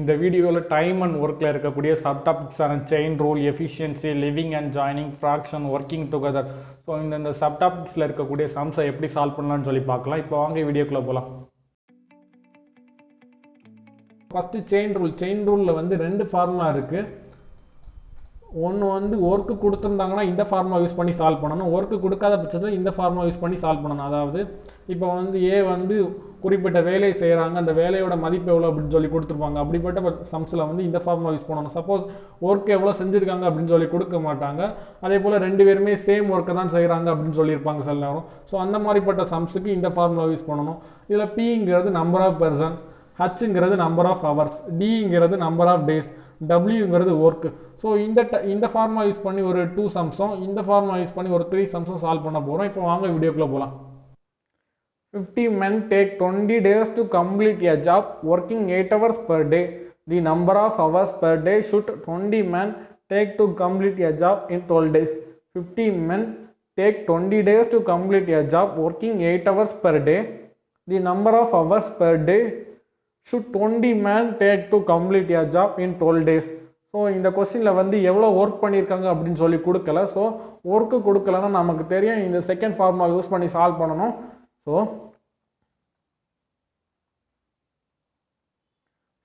இந்த வீடியோவில் time and ஒர்க்கில் இருக்கக்கூடிய சப்டாபிக்ஸான chain rule, efficiency, living and joining, fraction, working together. So இந்த சப்டாபிக்ஸில் இருக்கக்கூடிய சம்ஸை எப்படி சால்வ் பண்ணலாம்னு சொல்லி பார்க்கலாம். இப்போ வாங்க வீடியோக்குள்ளே போகலாம். ஃபஸ்ட்டு செயின் ரூலில் வந்து ரெண்டு ஃபார்முலா இருக்குது. ஒன்று வந்து ஒர்க்கு கொடுத்துருந்தாங்கன்னா இந்த ஃபார்முலா யூஸ் பண்ணி சால்வ் பண்ணணும். ஒர்க்கு கொடுக்காத பட்சத்தில் இந்த ஃபார்முலா யூஸ் பண்ணி சால்வ் பண்ணணும். அதாவது இப்போ வந்து ஏ வந்து குறிப்பிட்ட வேலையை செய்கிறாங்க, அந்த வேலையோட மதிப்பு எவ்வளோ அப்படின்னு சொல்லி கொடுத்துருப்பாங்க. அப்படிப்பட்ட சம்ஸில் வந்து இந்த ஃபார்முலா யூஸ் பண்ணணும். சப்போஸ் ஒர்க் எவ்வளோ செஞ்சுருக்காங்க அப்படின்னு சொல்லி கொடுக்க மாட்டாங்க. அதே போல் ரெண்டு பேருமே சேம் ஒர்க்கை தான் செய்கிறாங்க அப்படின்னு சொல்லியிருப்பாங்க சில நேரம். ஸோ அந்த மாதிரிப்பட்ட சம்ஸுக்கு இந்த ஃபார்முலா யூஸ் பண்ணணும். இதில் பிங்கிறது நம்பர் ஆஃப் பர்சன், ஹச்ங்கிறது நம்பர் ஆஃப் ஹவர்ஸ், டிங்கிறது நம்பர் ஆஃப் டேஸ், டபிள்யூங்கிறது ஒர்க்கு. ஸோ இந்த ஃபார்முலா யூஸ் பண்ணி ஒரு 2 சம்ஸும் இந்த ஃபார்முலா யூஸ் பண்ணி ஒரு 3 சம்ஸும் சால்வ் பண்ண போகிறோம். இப்போ வாங்க வீடியோக்குள்ளே போகலாம். 50 men take 20 days to complete a job working 8 hours per day. The number of hours per day should 20 men take to complete a job in 12 days. 50 men take 20 days to complete a job working 8 hours per day. The number of hours per day should 20 men take to complete a job in 12 days. So இந்த கொஸ்டினில் வந்து எவ்வளோ work பண்ணியிருக்காங்க அப்படின்னு சொல்லி கொடுக்கல. So work கொடுக்கலன்னா நமக்கு தெரியும் இந்த செகண்ட் ஃபார்முலா யூஸ் பண்ணி சால்வ் பண்ணணும்.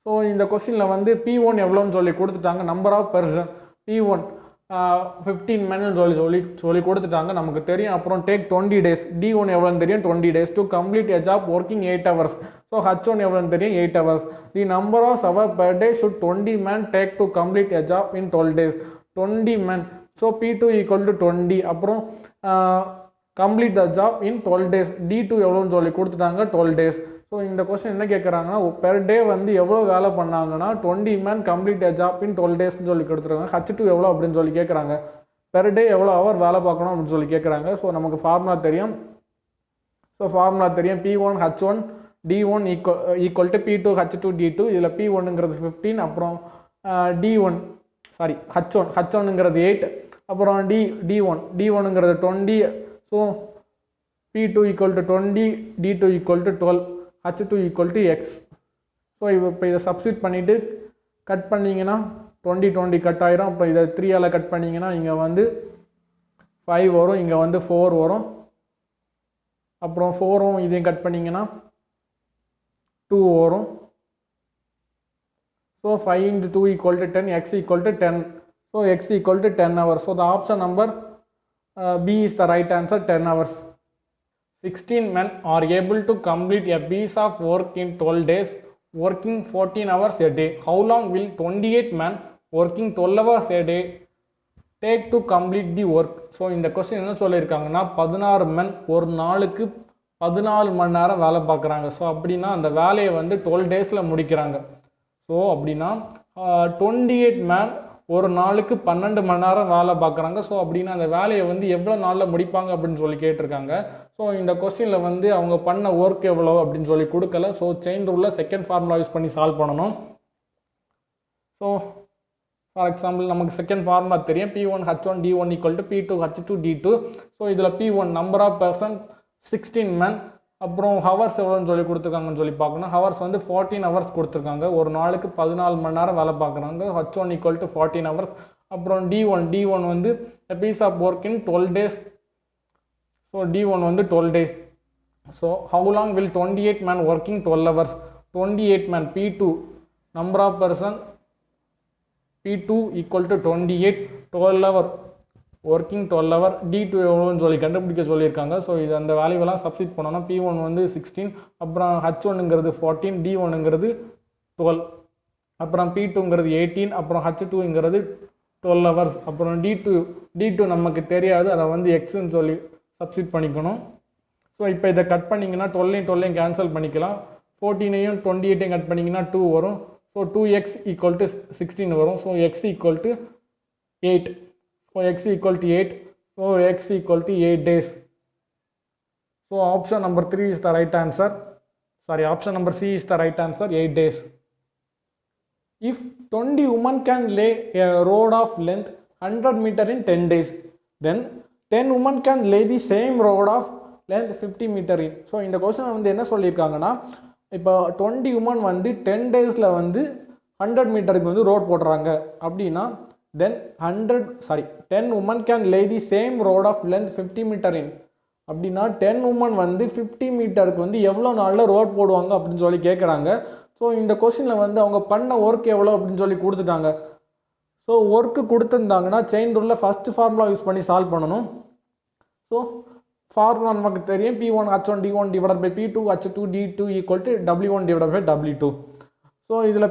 ஸோ இந்த கொஸ்டினில் வந்து P1 எவ்வளோன்னு சொல்லி கொடுத்துட்டாங்க. Number of person P1 15 men சொல்லி கொடுத்துட்டாங்க, நமக்கு தெரியும். அப்புறம் டேக் 20 days, D1 எவ்வளோன்னு தெரியும் 20 days to complete a job working 8 hours. So H1 எவ்வளோன்னு தெரியும் 8 hours. The number of hours per day should 20 men take to complete a job in 12 days. 20 men. So P2 equal to 20. அப்புறம் complete the job in 12 days. D2 எவ்வளோன்னு சொல்லி கொடுத்துட்டாங்க 12 days. So இந்த question என்ன கேட்குறாங்கன்னா, per day வந்து எவ்வளோ வேலை பண்ணாங்கன்னா 20 men complete a job in 12 daysன்னு சொல்லி கொடுத்துருக்காங்க. H2 எவ்வளோ அப்படின்னு சொல்லி கேட்குறாங்க. பெர் டே எவ்வளோ ஹவர் வேலை பார்க்கணும் அப்படின்னு சொல்லி கேட்குறாங்க. ஸோ நமக்கு ஃபார்முலா தெரியும். P1 H1 D1 equal to P2 H2 D2. இதில் P1ங்கிறது 15, அப்புறம் H1ங்கிறது 8, அப்புறம் D1ங்கிறது 20. So P2 equal to 20, D2 equal to 12, H2 equal to X. So இப்போ இதை சப்ஸ்டிட் பண்ணிவிட்டு கட் பண்ணிங்கன்னா 20 கட் ஆயிரும். அப்புறம் இதை 3ஆல் கட் பண்ணிங்கன்னா இங்கே வந்து 5 வரும், இங்கே வந்து 4 வரும். அப்புறம் 4ம் இதையும் கட் பண்ணிங்கன்னா 2 வரும். So 5 into 2 equal to 10, X equal to 10. So X equal to 10 hours. So the option number B is the right answer, 10 hours. 16 men are able to complete a piece of work in 12 days, working 14 hours a day. How long will 28 men working 12 hours a day take to complete the work? So இந்த question என்ன சொல்லியிருக்காங்கன்னா, 16 men ஒரு நாளுக்கு 14 மணி நேரம் வேலை பார்க்குறாங்க. So அப்படின்னா அந்த வேலையை வந்து 12 டேஸில் முடிக்கிறாங்க. ஸோ அப்படின்னா 28 men ஒரு நாளுக்கு 12 மணி நேரம் வேலை பார்க்குறாங்க. ஸோ அப்படின்னா அந்த வேலையை வந்து எவ்வளோ நாளில் முடிப்பாங்க அப்படின்னு சொல்லி கேட்டிருக்காங்க. ஸோ இந்த கொஸ்டினில் வந்து அவங்க பண்ண ஒர்க் எவ்வளோ அப்படின்னு சொல்லி கொடுக்கல. ஸோ செயின் ரூலில் செகண்ட் ஃபார்முலா யூஸ் பண்ணி சால்வ் பண்ணணும். ஸோ ஃபார் எக்ஸாம்பிள் நமக்கு செகண்ட் ஃபார்முலா தெரியும். P1 H1 D1 equal to P2 H2 D2. So இதில் P1 number of person 16 men, அப்புறம் ஹவர்ஸ் எவ்வளோன்னு சொல்லி கொடுத்துருக்காங்கன்னு சொல்லி பார்க்கணும். ஹவர்ஸ் வந்து 14 hours கொடுத்துருக்காங்க. ஒரு நாளுக்கு 14 மணி நேரம் வேலை பார்க்குறாங்க. H1 equal to 14 hours. அப்புறம் D1 வந்து a piece of work in 12 days. So D1 வந்து 12 days. So how long will 28 men working 12 hours? 28 men P2 number of person P2 equal to 28, 12 hour working 12 hour. D2 எவ்வளோன்னு சொல்லி கண்டுபிடிக்க சொல்லியிருக்காங்க. So இது அந்த வேல்யூவெல்லாம் substitute பண்ணோன்னா P1 வந்து 16, அப்புறம் H1ங்கிறது 14, D1ங்கிறது 12, அப்புறம் P2ங்கிறது 18, அப்புறம் H2ங்கிறது 12 hours. அப்புறம் D2 நமக்கு தெரியாது, அதை வந்து Xன்னு சொல்லி சப்ஸ்டிட் பண்ணிக்கணும். ஸோ இப்போ இதை கட் பண்ணிங்கன்னா 12 கேன்சல் பண்ணிக்கலாம். 14ஐயும் 28ஐயும் கட் பண்ணிங்கன்னா 2 வரும். ஸோ 2x ஈக்குவல் டு 16 வரும். So X equal to 8. So X equal to 8. So X equal to 8 days. So option number 3 is the right answer. Option number C is the right answer, 8 days. If 20 women can lay a road of length 100 meter in 10 days, then 10 women can lay the same road of length 50 meter in. So இந்த question வந்து என்ன சொல்லியிருக்காங்கன்னா, இப்போ 20 women வந்து 10 days வந்து 100 மீட்டருக்கு வந்து road போடுறாங்க அப்படின்னா then 10 women can lay the same road of length 50 metre in அப்படின்னா 10 women வந்து 50 மீட்டருக்கு வந்து எவ்வளோ நாளில் ரோட் போடுவாங்க அப்படின்னு சொல்லி கேட்குறாங்க. ஸோ இந்த கொஸ்டினில் வந்து அவங்க பண்ண ஒர்க் எவ்வளோ அப்படின்னு சொல்லி கொடுத்துட்டாங்க. ஸோ ஒர்க்கு கொடுத்துருந்தாங்கன்னா செயின் ரூலில் ஃபஸ்ட்டு ஃபார்முலா யூஸ் பண்ணி சால்வ் பண்ணணும். ஸோ ஃபார்முலா நமக்கு தெரியும், P1 H1 D1 divide by P2 H2 D2 equal to W1 divide by W2. So இதில்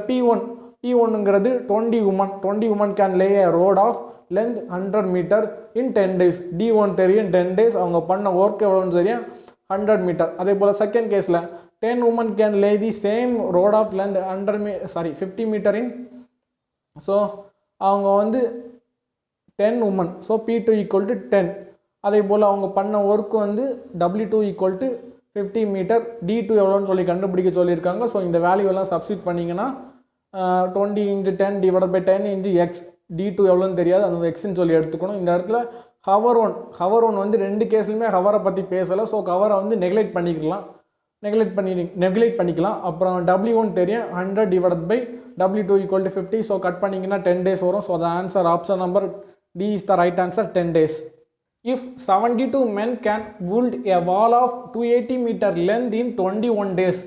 P1ங்கிறது 20 women can lay a road of length 100 metre in 10 days. D1 தெரியும் 10 days, அவங்க பண்ண work எவ்வளோன்னு தெரியும் 100 மீட்டர். அதே போல் செகண்ட் கேஸில் 10 women can lay the same road of length 50 metre in. So அவங்க வந்து 10 women, so P2 equal to 10. அதே போல் அவங்க பண்ண ஒர்க் வந்து W2 equal to 50 metre. D2 எவ்வளோன்னு சொல்லி கண்டுபிடிக்க சொல்லியிருக்காங்க. ஸோ இந்த வேல்யூ எல்லாம் சப்ஸ்டிட் பண்ணிங்கன்னா 20 × 10 டிவைட் பை 10 × x. D2 எவ்வளோன்னு தெரியாது, அது எக்ஸ்ன்னு சொல்லி எடுத்துக்கணும். இந்த இடத்துல ஹவர் ஒன் வந்து ரெண்டு கேஸ்லையுமே ஹவரை பற்றி பேசலை. ஸோ ஹவரை வந்து நெக்லெக்ட் பண்ணிக்கலாம். அப்புறம் W1 தெரியும் 100 divide by W2 equal to 50. So cut பண்ணிங்கன்னா 10 days வரும். So the answer option number D is the right answer, 10 days. If 72 men can build a wall of 280 meter length in 21 days,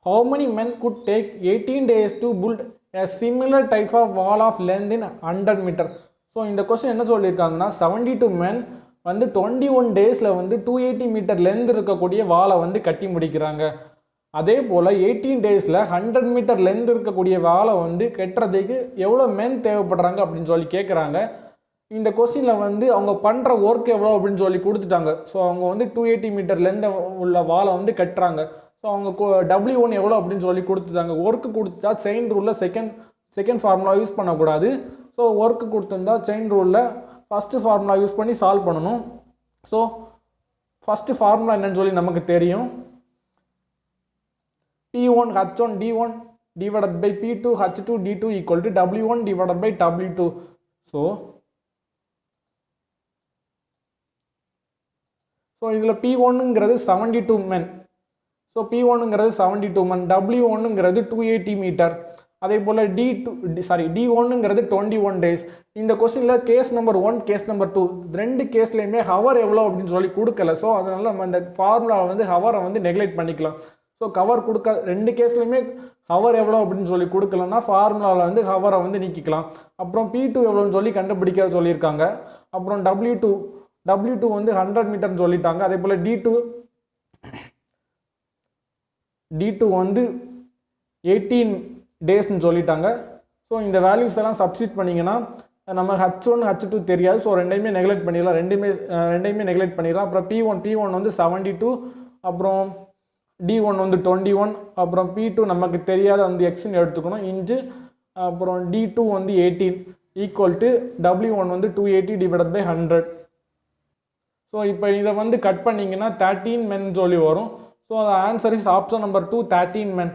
how many men could take 18 days to build a similar type of wall of length in 100 meter? So இந்த question என்ன சொல்லியிருக்காங்கன்னா 72 men வந்து 21 டேஸில் வந்து 280 metre length இருக்கக்கூடிய வாலை வந்து கட்டி முடிக்கிறாங்க. அதே போல் 18 டேஸில் 100 மீட்டர் லென்த் இருக்கக்கூடிய வாலை வந்து கட்டுறதுக்கு எவ்வளோ மென் தேவைப்படுறாங்க அப்படின்னு சொல்லி கேட்குறாங்க. இந்த கொஸ்டினில் வந்து அவங்க பண்ணுற ஒர்க் எவ்வளோ அப்படின்னு சொல்லி கொடுத்துட்டாங்க. ஸோ அவங்க வந்து 280 மீட்டர் லென்த் உள்ள வாலை வந்து கட்டுறாங்க. ஸோ அவங்க W1 எவ்வளோ அப்படின்னு சொல்லி கொடுத்துட்டாங்க. ஒர்க்கு கொடுத்துட்டா செயின் ரூலில் செகண்ட் ஃபார்முலா யூஸ் பண்ணக்கூடாது. ஸோ ஒர்க்கு கொடுத்துருந்தா செயின் ரூலில் ஃபஸ்ட்டு ஃபார்முலா யூஸ் பண்ணி சால்வ் பண்ணணும். ஸோ ஃபஸ்ட்டு ஃபார்முலா என்னன்னு சொல்லி நமக்கு தெரியும், P1 H1 D1 divided by P2 H2 D2 equal to W1 divided by W2. So இதில் P1ங்கிறது 72 men. ஸோ P1ங்கிறது 72 men, W1ங்கிறது 280 மீட்டர். அதே போல் D1ங்கிறது 21 days. இந்த கொஸ்டினில் கேஸ் நம்பர் 1 கேஸ் நம்பர் 2 ரெண்டு கேஸ்லையுமே ஹவர் எவ்வளோ அப்படின்னு சொல்லி கொடுக்கல. ஸோ அதனால் நம்ம இந்த ஃபார்முலாவை வந்து ஹவரை வந்து நெக்லெக்ட் பண்ணிக்கலாம். ஸோ கவர் கொடுக்க ரெண்டு கேஸ்லையுமே ஹவர் எவ்வளோ அப்படின்னு சொல்லி கொடுக்கலன்னா ஃபார்முலாவில் வந்து ஹவரை வந்து நீக்கிக்கலாம். அப்புறம் P2 எவ்வளோன்னு சொல்லி கண்டுபிடிக்க சொல்லியிருக்காங்க. அப்புறம் W2 வந்து 100 மீட்டர்னு சொல்லிட்டாங்க. அதே போல் D2 வந்து 18 டேஸ்ன்னு சொல்லிட்டாங்க. ஸோ இந்த வேல்யூஸ் எல்லாம் சப்ஸ்டிட் பண்ணிங்கன்னா நம்ம H1 H2 தெரியாது. ஸோ ரெண்டையுமே நெக்லெக்ட் பண்ணிடலாம். அப்புறம் P1 வந்து 72, அப்புறம் D1 வந்து 21, அப்புறம் P2 நமக்கு தெரியாத வந்து எக்ஸ்ன்னு எடுத்துக்கணும் இன்ச்சு, அப்புறம் D2 வந்து 18 ஈக்குவல் டு W1 வந்து 280 டிவைடட் பை 100. ஸோ இப்போ இதை வந்து கட் பண்ணிங்கன்னா 13 men சொல்லி வரும். ஸோ அந்த answer is option number 2, 13 men.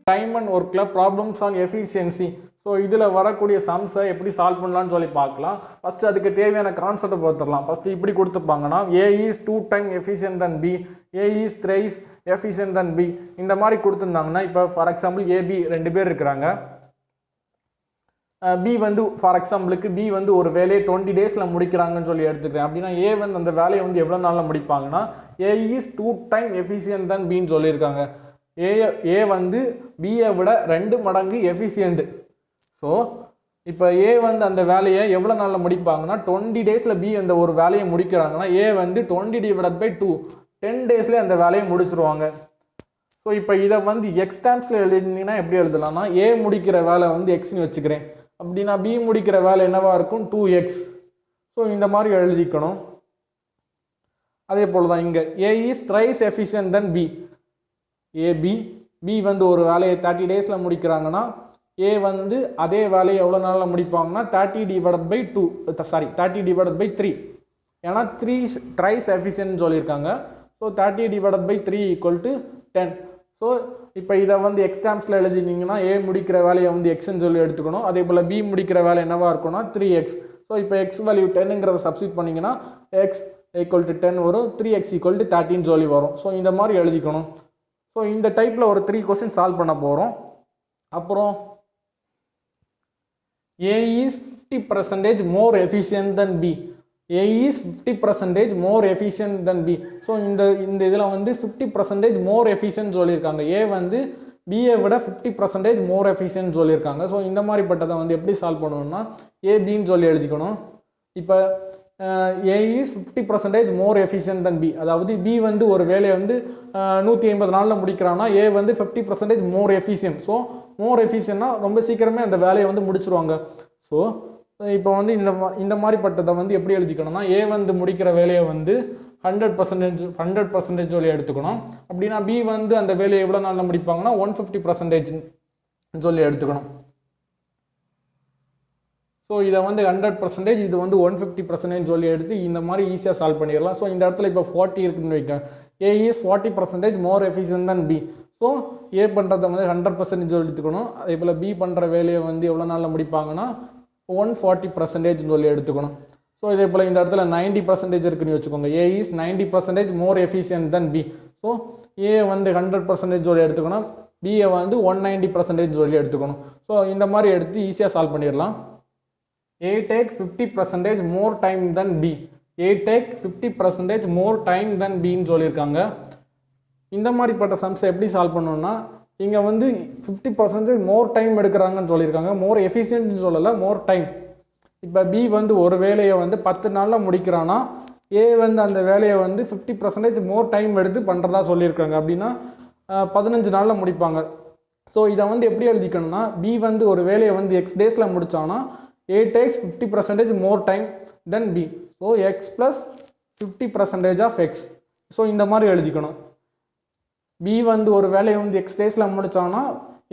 Time and ஒர்க்கில் ப்ராப்ளம்ஸ் ஆன் எஃபிஷியன்சி. ஸோ இதில் வரக்கூடிய சம்ஸை எப்படி சால்வ் பண்ணலான்னு சொல்லி பார்க்கலாம். ஃபஸ்ட்டு அதுக்கு தேவையான கான்செப்டை பார்த்துடலாம். ஃபஸ்ட்டு இப்படி கொடுத்துப்பாங்கன்னா A is 2 times efficient than B, A is thrice efficient than B. இந்த மாதிரி கொடுத்துருந்தாங்கன்னா இப்போ ஃபார் எக்ஸாம்பிள் AB ரெண்டு பேர் இருக்கிறாங்க. B வந்து ஃபார் எக்ஸாம்பிளுக்கு B வந்து ஒரு வேலையை 20 டேஸில் முடிக்கிறாங்கன்னு சொல்லி எடுத்துக்கிறேன். அப்படின்னா A வந்து அந்த வேலையை வந்து எவ்வளோ நாளில் முடிப்பாங்கன்னா A is 2 times efficient than Bன்னு சொல்லியிருக்காங்க. A வந்து Bயை விட 2 மடங்கு எஃபிஷியன்ட். ஸோ இப்போ A வந்து அந்த வேலையை எவ்வளோ நாளில் முடிப்பாங்கன்னா 20 டேஸில் B அந்த ஒரு வேலையை முடிக்கிறாங்கன்னா A வந்து 20 டிவைடட் பை 2 10 டேஸ்லேயே அந்த வேலையை முடிச்சிருவாங்க. ஸோ இப்போ இதை வந்து எக்ஸ் டேர்ம்ஸில் எழுதினீங்கன்னா எப்படி எழுதலாம்னா A முடிக்கிற வேலை வந்து எக்ஸ்ன்னு வச்சுக்கிறேன். அப்படின்னா B முடிக்கிற வேலை என்னவாக இருக்கும் 2x. ஸோ இந்த மாதிரி எழுதிக்கணும். அதே போல் தான் இங்கே A is thrice efficient than B. B வந்து ஒரு வேலையை 30 டேஸில் முடிக்கிறாங்கன்னா A வந்து அதே வேலையை எவ்வளோ நாளில் முடிப்பாங்கன்னா 30 டிவைடட் பை 3. ஏன்னா 3 thrice efficient சொல்லியிருக்காங்க. So 30 divided by 3 equal to 10. So இப்போ இதை வந்து எக்ஸ் டேர்ம்ஸில் எழுதினீங்கன்னா A முடிக்கிற வேலையை வந்து எக்ஸ்ன்னு சொல்லி எடுத்துக்கணும். அதே போல் B முடிக்கிற வேலை என்னவாக இருக்கும்னா 3x. ஸோ இப்போ எக்ஸ் வேல்யூ 10ங்கிறத சப்ஸ்டிட் பண்ணிங்கன்னா x ஈக்குவல் டு 10 வரும், 3x ஈக்குவல் டு 13 சொல்லி வரும். ஸோ இந்த மாதிரி எழுதிக்கணும். ஸோ இந்த டைப்பில் ஒரு 3 கொஸ்டின் சால்வ் பண்ண போகிறோம். அப்புறம் A is 50% more efficient than B. A is 50% more efficient than B. So இந்த இதில் வந்து 50% more efficient சொல்லியிருக்காங்க. A வந்து பிஏ விட 50% மோர் எஃபிஷியன்ட் சொல்லியிருக்காங்க. ஸோ இந்த மாதிரிப்பட்டதை வந்து எப்படி சால்வ் பண்ணணும்னா ஏபின்னு சொல்லி எழுதிக்கணும். இப்போ A is 50% more efficient than B, அதாவது பி வந்து ஒரு வேலையை வந்து 150 நாளில் முடிக்கிறான்னா ஏ வந்து 50% மோர் எஃபிஷியன்ட். ஸோ மோர் எஃபிஷியன்ட்னா ரொம்ப சீக்கிரமே அந்த வேலையை வந்து முடிச்சிருவாங்க. ஸோ இப்போ வந்து இந்த மாதிரிப்பட்டதை வந்து எப்படி எழுதிக்கணும்னா ஏ வந்து முடிக்கிற வேலையை வந்து 100% சொல்லி எடுத்துக்கணும். அப்படின்னா பி வந்து அந்த வேலையை எவ்வளோ நாளில் முடிப்பாங்கன்னா 150% சொல்லி எடுத்துக்கணும். ஸோ இதை வந்து 100%, இது வந்து 150% சொல்லி எடுத்து இந்த மாதிரி ஈஸியாக சால்வ் பண்ணிடலாம். ஸோ இந்த இடத்துல இப்போ 40 இருக்குன்னு வைக்க, ஏ இஸ் 40% மோர் எஃபிஷியன்ட் தான் பி. ஸோ ஏ பண்ணுறதை வந்து 100% சொல்லி எடுத்துக்கணும். அதே போல் பி பண்ணுற வேலையை வந்து எவ்வளோ நாளில் முடிப்பாங்கன்னா 140% சொல்லி எடுத்துக்கணும். ஸோ இதே போல் இந்த இடத்துல 90% இருக்குன்னு வச்சுக்கோங்க. A is 90% more efficient than B. So A வந்து 100% சொல்லி எடுத்துக்கணும், பிஏ வந்து 190% சொல்லி எடுத்துக்கணும். ஸோ இந்த மாதிரி எடுத்து ஈஸியாக சால்வ் பண்ணிடலாம். A take 50% more time than B. A take 50% more time than B ன்னு சொல்லியிருக்காங்க. இந்த மாதிரிப்பட்ட சம்ஸை எப்படி சால்வ் பண்ணணும்னா இங்கே வந்து 50% மோர் டைம் எடுக்கிறாங்கன்னு சொல்லியிருக்காங்க. மோர் எஃபிஷியன்ட்னு சொல்லலை, மோர் டைம். இப்போ பி வந்து ஒரு வேலையை வந்து 10 நாளில் முடிக்கிறான்னா ஏ வந்து அந்த வேலையை வந்து 50% மோர் டைம் எடுத்து பண்ணுறதா சொல்லியிருக்காங்க. அப்படின்னா 15 நாளில் முடிப்பாங்க. ஸோ இதை வந்து எப்படி எழுதிக்கணும்னா பி வந்து ஒரு வேலையை வந்து X டேஸில் முடித்தான்னா A takes 50% more time than B. So X plus 50% of X. So இந்த மாதிரி எழுதிக்கணும். B வந்து ஒரு வேலையை வந்து X டேஸில் முடித்தான்னா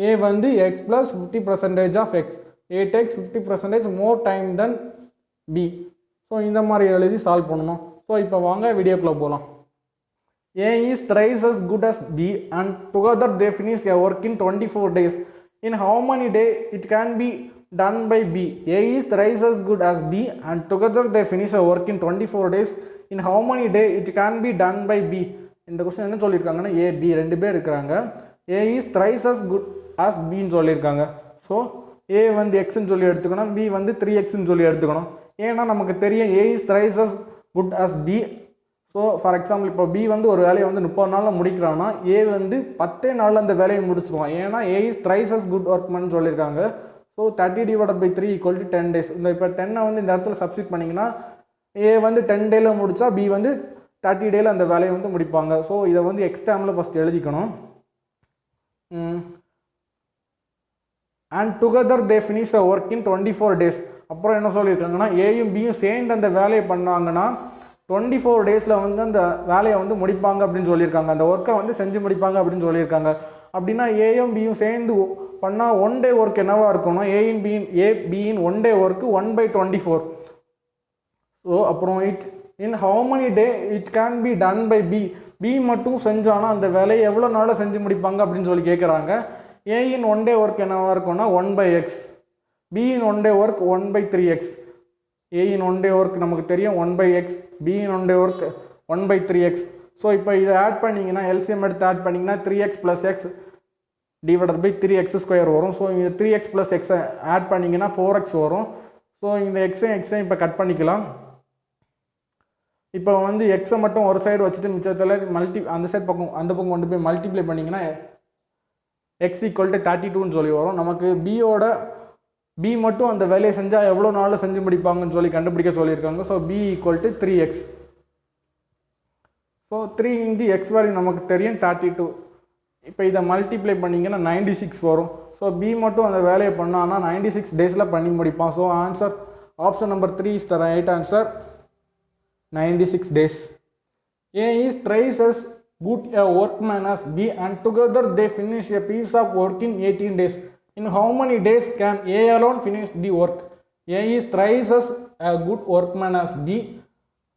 A வந்து X plus 50% of X. A takes 50% more time than B. So இந்த மாதிரி எழுதி சால்வ் பண்ணணும். ஸோ இப்போ வாங்க வீடியோக்குள்ளே போகலாம். A is thrice as good as B and together they finish a work in 24 days. In how many days it can be done by B? A is thrice as good as B and together they finish a work in 24 days. In how many days it can be done by B? இந்த question என்ன சொல்லியிருக்காங்கன்னா ஏ B ரெண்டு பேர் இருக்கிறாங்க. A is thrice as good as B ன்னு சொல்லியிருக்காங்க. So A வந்து எக்ஸ்ன்னு சொல்லி எடுத்துக்கணும், B வந்து 3Xன்னு சொல்லி எடுத்துக்கணும். ஏன்னா நமக்கு தெரியும் A is thrice as good as B. So for example இப்போ பி வந்து ஒரு வேலையை வந்து 30 நாளில் முடிக்கிறான்னா ஏ வந்து 10 நாளில் அந்த வேலையை முடிச்சிடுவான். ஏன்னா A is thrice as good workman சொல்லியிருக்காங்க. So 30/3 = 10 days. இந்த இப்போ 10 வந்து இந்த இடத்துல சப்ஸ்டிட் பண்ணிங்கன்னா ஏ வந்து 10 டேயில் முடித்தா பி வந்து 30 டேயில் அந்த வேலையை வந்து முடிப்பாங்க. ஸோ இதை வந்து எக்ஸ்ட்ராமில் ஃபஸ்ட் எழுதிக்கணும். And together they finish a work in 24 days. அப்புறம் என்ன சொல்லியிருக்காங்கன்னா ஏயும் பியும் சேர்ந்து அந்த வேலையை பண்ணாங்கன்னா 24 டேஸில் வந்து அந்த வேலையை வந்து முடிப்பாங்க அப்படின்னு சொல்லியிருக்காங்க. அந்த ஒர்க்கை வந்து செஞ்சு முடிப்பாங்க அப்படின்னு சொல்லியிருக்காங்க. அப்படின்னா ஏயும் பியும் சேர்ந்து பண்ணால் 1 day ஒர்க் என்னவாக இருக்கணும், பியின் 1 day ஒர்க்கு 1/24. ஸோ அப்புறம் in how many day it can be done by B மட்டும் செஞ்சானா அந்த வேலையை எவ்வளோ நாளில் செஞ்சு முடிப்பாங்க அப்படின்னு சொல்லி கேட்குறாங்க. ஏயின் 1 day ஒர்க் என்னவாக இருக்கும்னா 1/x, பியின் 1 day work 1/3x. ஏயின் 1 day work நமக்கு தெரியும் 1/x, பியின் 1 day ஒர்க் 1/3x. ஸோ இப்போ இதை ஆட் பண்ணிங்கன்னா எல்சிஎம் எடுத்து ஆட் பண்ணிங்கன்னா 3x + x /3x² வரும். ஸோ இந்த 3x + x ஆட் பண்ணிங்கன்னா 4x வரும். ஸோ இந்த எக்ஸையும் இப்போ கட் பண்ணிக்கலாம். இப்போ வந்து எக்ஸை மட்டும் ஒரு சைடு வச்சுட்டு மிச்சத்தில் அந்த பக்கம் கொண்டு போய் மல்டிப்ளை பண்ணிங்கன்னா x = 32ன்னு சொல்லி வரும். நமக்கு பி மட்டும் அந்த வேலையை செஞ்சால் எவ்வளோ நாளில் செஞ்சு முடிப்பாங்கன்னு சொல்லி கண்டுபிடிக்க சொல்லியிருக்காங்க. So B = 3x. So 3 × x value நமக்கு தெரியும் 32. இப்போ இதை மல்டிப்ளை பண்ணிங்கன்னா 96 வரும். ஸோ பி மட்டும் அந்த வேலையை பண்ணான்னா 96 டேஸில் பண்ணி முடிப்பான். So answer option number 3 is the right answer, 96 days. A is thrice as good a workman as B and together they finish a piece of work in 18 days. In how many days can A alone finish the work? A is thrice as a good workman as B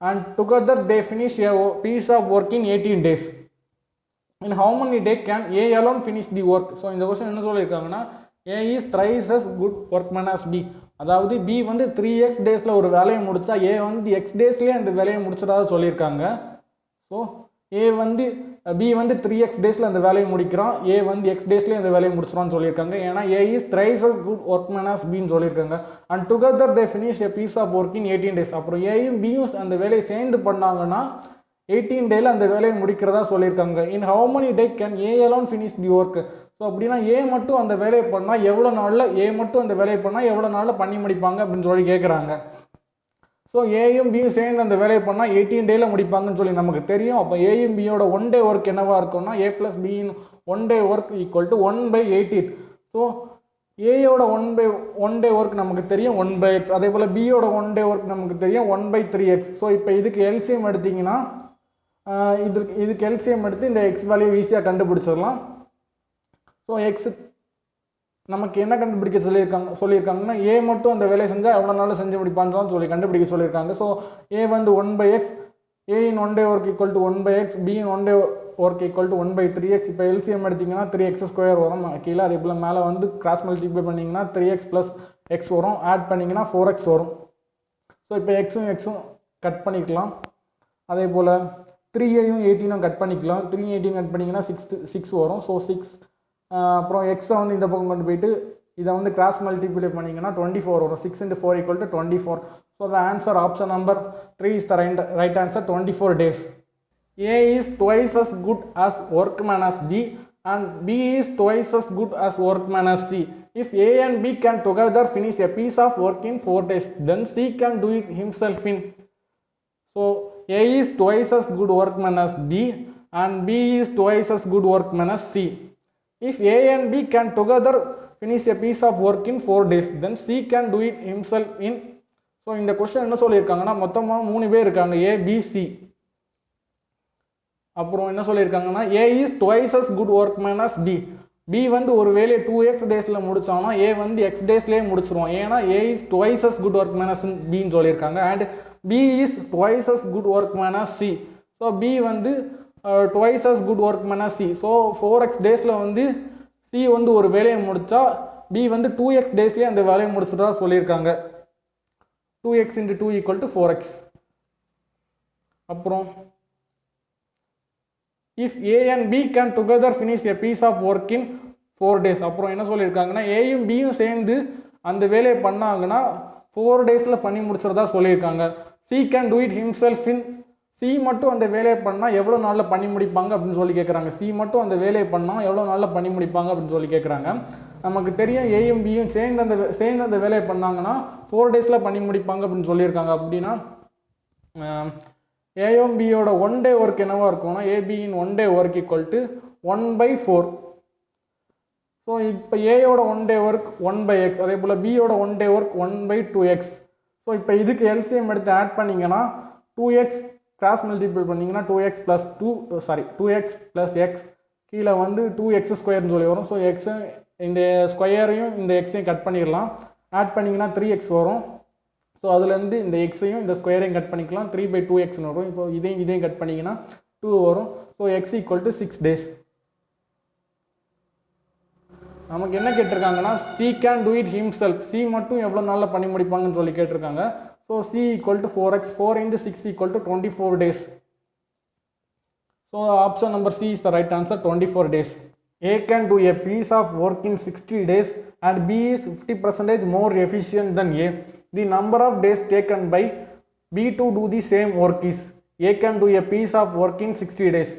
and together they finish a piece of work in 18 days. In how many days can A alone finish the work? So இந்த question என்ன சொல்லியிருக்காங்கன்னா A is thrice as good workman as B. அதாவது B வந்து 3x டேஸில் ஒரு வேலையை முடித்தா A வந்து x டேஸ்லேயே அந்த வேலையை முடிச்சதாக சொல்லியிருக்காங்க. ஸோ A வந்து பி வந்து 3x டேஸில் அந்த வேலையை முடிக்கிறான், ஏ வந்து x டேஸ்லேயே அந்த வேலையை முடிச்சிடுவான்னு சொல்லியிருக்காங்க. ஏன்னா A is thrice as good workman as பின்னு சொல்லியிருக்காங்க. And together they finish a piece of work in 18 days. அப்புறம் ஏயும் பியும் அந்த வேலையை சேர்ந்து பண்ணாங்கன்னா 18 டேயில் அந்த வேலையை முடிக்கிறதா சொல்லியிருக்காங்க. இன் how many day can a alone finish the work? So அப்படின்னா ஏ மட்டும் அந்த வேலையை பண்ணால் எவ்வளோ நாளில் எவ்வளோ நாளில் பண்ணி முடிப்பாங்க அப்படின்னு சொல்லி கேட்குறாங்க. ஸோ ஏயும் பியும் சேர்ந்து அந்த வேலையை பண்ணால் 18 டேயில் முடிப்பாங்கன்னு சொல்லி நமக்கு தெரியும். அப்போ ஏயும் பியோட 1 day ஒர்க் என்னவாக இருக்கும்னா a + b இன் 1 day ஒர்க் = 1/18. ஸோ ஏயோட 1 day ஒர்க் நமக்கு தெரியும் 1/x. அதே போல் பியோட 1 day ஒர்க் நமக்கு தெரியும் 1/3x. ஸோ இப்போ இதுக்கு எல்சிஎம் எடுத்திங்கன்னா இதுக்கு எல்சிஎம் எடுத்து இந்த எக்ஸ் வேல்யூ ஈஸியாக கண்டுபிடிச்சிடலாம். ஸோ எக்ஸ் நமக்கு என்ன கண்டுபிடிக்க சொல்லியிருக்காங்கன்னா ஏ மட்டும் அந்த வேலையை செஞ்சால் எவ்வளோ நாள் செஞ்சு முடிப்பான்னு சொல்லி கண்டுபிடிக்க சொல்லியிருக்காங்க. ஸோ ஏ வந்து 1/x, ஏ இன் 1 day ஒர்க் = 1/x, பி இன் 1 day ஒர்க் = 1/3x. இப்போ எல்சிஎம் எடுத்திங்கன்னா 3x² வரும் கீழே. அதே போல் மேலே வந்து கிராஸ் மல்டிப்ளை பண்ணிங்கன்னா 3x + x வரும், ஆட் பண்ணிங்கன்னா 4x வரும். ஸோ இப்போ எக்ஸும் எக்ஸும் கட் பண்ணிக்கலாம். அதே போல் 3ஐயும் 18 கட் பண்ணிக்கலாம். 3 18 கட் பண்ணிங்கன்னா 6 வரும். ஸோ 6 அப்புறம் எக்ஸை வந்து இந்த பக்கம் கொண்டு போயிட்டு இதை வந்து கிராஸ் மல்டிப்ளை பண்ணிங்கன்னா 24 வரும். 6 × 4 = 24. So the answer option number 3 is the right answer, 24 days. A is twice as good as workman as B and B is twice as good as workman as C. If A and B can together finish a piece of work in 4 days, then C can do it himself in. So A is twice as good workman as B and B is twice as good workman as C. If A and B can together finish a piece of work in 4 days, then C can do it himself in. So இந்த question என்ன சொல்லியிருக்காங்கன்னா மொத்தமாக 3 பேர் இருக்காங்க, A, B, C. அப்புறம் என்ன சொல்லியிருக்காங்கன்னா A is twice as good workman as B. B வந்து ஒரு வேலையை 2x டேஸில் முடித்தாங்கன்னா A வந்து x டேஸ்லேயே முடிச்சிருவோம். ஏன்னா A is twice as good workman as Bன்னு சொல்லியிருக்காங்க. And B is twice as good workman as C. So B வந்து twice as good workman as C. So 4x டேஸில் வந்து C வந்து ஒரு வேலையை முடித்தா B வந்து 2x டேஸ்லேயே அந்த வேலையை முடிச்சுட்டா சொல்லியிருக்காங்க. 2x × 2 = 4x. அப்புறம் if A and B can together finish a piece of work in 4 days. அப்புறம் என்ன சொல்லியிருக்காங்கன்னா ஏயும் பியும் சேர்ந்து அந்த வேலையை பண்ணாங்கன்னா 4 டேஸில் பண்ணி முடிச்சுறதா சொல்லியிருக்காங்க. C can do it himself in. C மட்டும் அந்த வேலையை பண்ணால் எவ்வளோ நாளில் பண்ணி முடிப்பாங்க அப்படின்னு சொல்லி கேட்குறாங்க. சி மட்டும் அந்த வேலையை பண்ணால் எவ்வளோ நாளில் பண்ணி முடிப்பாங்க அப்படின்னு சொல்லி கேட்குறாங்க. நமக்கு தெரியும் ஏயும் பியும் சேர்ந்து அந்த வேலையை பண்ணாங்கன்னா 4 டேஸில் பண்ணி முடிப்பாங்க அப்படின்னு சொல்லியிருக்காங்க. அப்படின்னா ஏயும் பியோட 1 day ஒர்க் என்னவாக இருக்கும்னா ஏபியின் 1 day ஒர்க் = 1/4. ஸோ இப்போ ஏயோட 1 day ஒர்க் 1/x, அதே போல் பியோட 1 day ஒர்க் 1/2x. ஸோ இப்போ இதுக்கு எல்சிஎம் எடுத்து ஆட் பண்ணிங்கன்னா 2x கிராஸ் மல்டிபிள் பண்ணிங்கன்னா 2x + x கீழே வந்து 2x² சொல்லி வரும். ஸோ எக்ஸ் இந்த ஸ்கொயரையும் இந்த எக்ஸையும் கட் பண்ணிடலாம். ஆட் பண்ணிங்கன்னா 3x வரும். ஸோ அதுலேருந்து இந்த எக்ஸையும் இந்த ஸ்கொயரையும் கட் பண்ணிக்கலாம். 3/2xன்னு வரும். இப்போ இதையும் கட் பண்ணிங்கன்னா 2 வரும். So x = 6 days. நமக்கு என்ன கேட்டிருக்காங்கன்னா C can do it himself. C மட்டும் எவ்வளோ நாளில் பண்ணி முடிப்பாங்கன்னு சொல்லி கேட்டிருக்காங்க. So C = 4x. 4 × 6 = 24 days. So option number C is the right answer, 24 days. A can do a piece of work in 60 days and B is 50% more efficient than A. The number of days taken by B to do the same work is. A can do a piece of work in 60 days.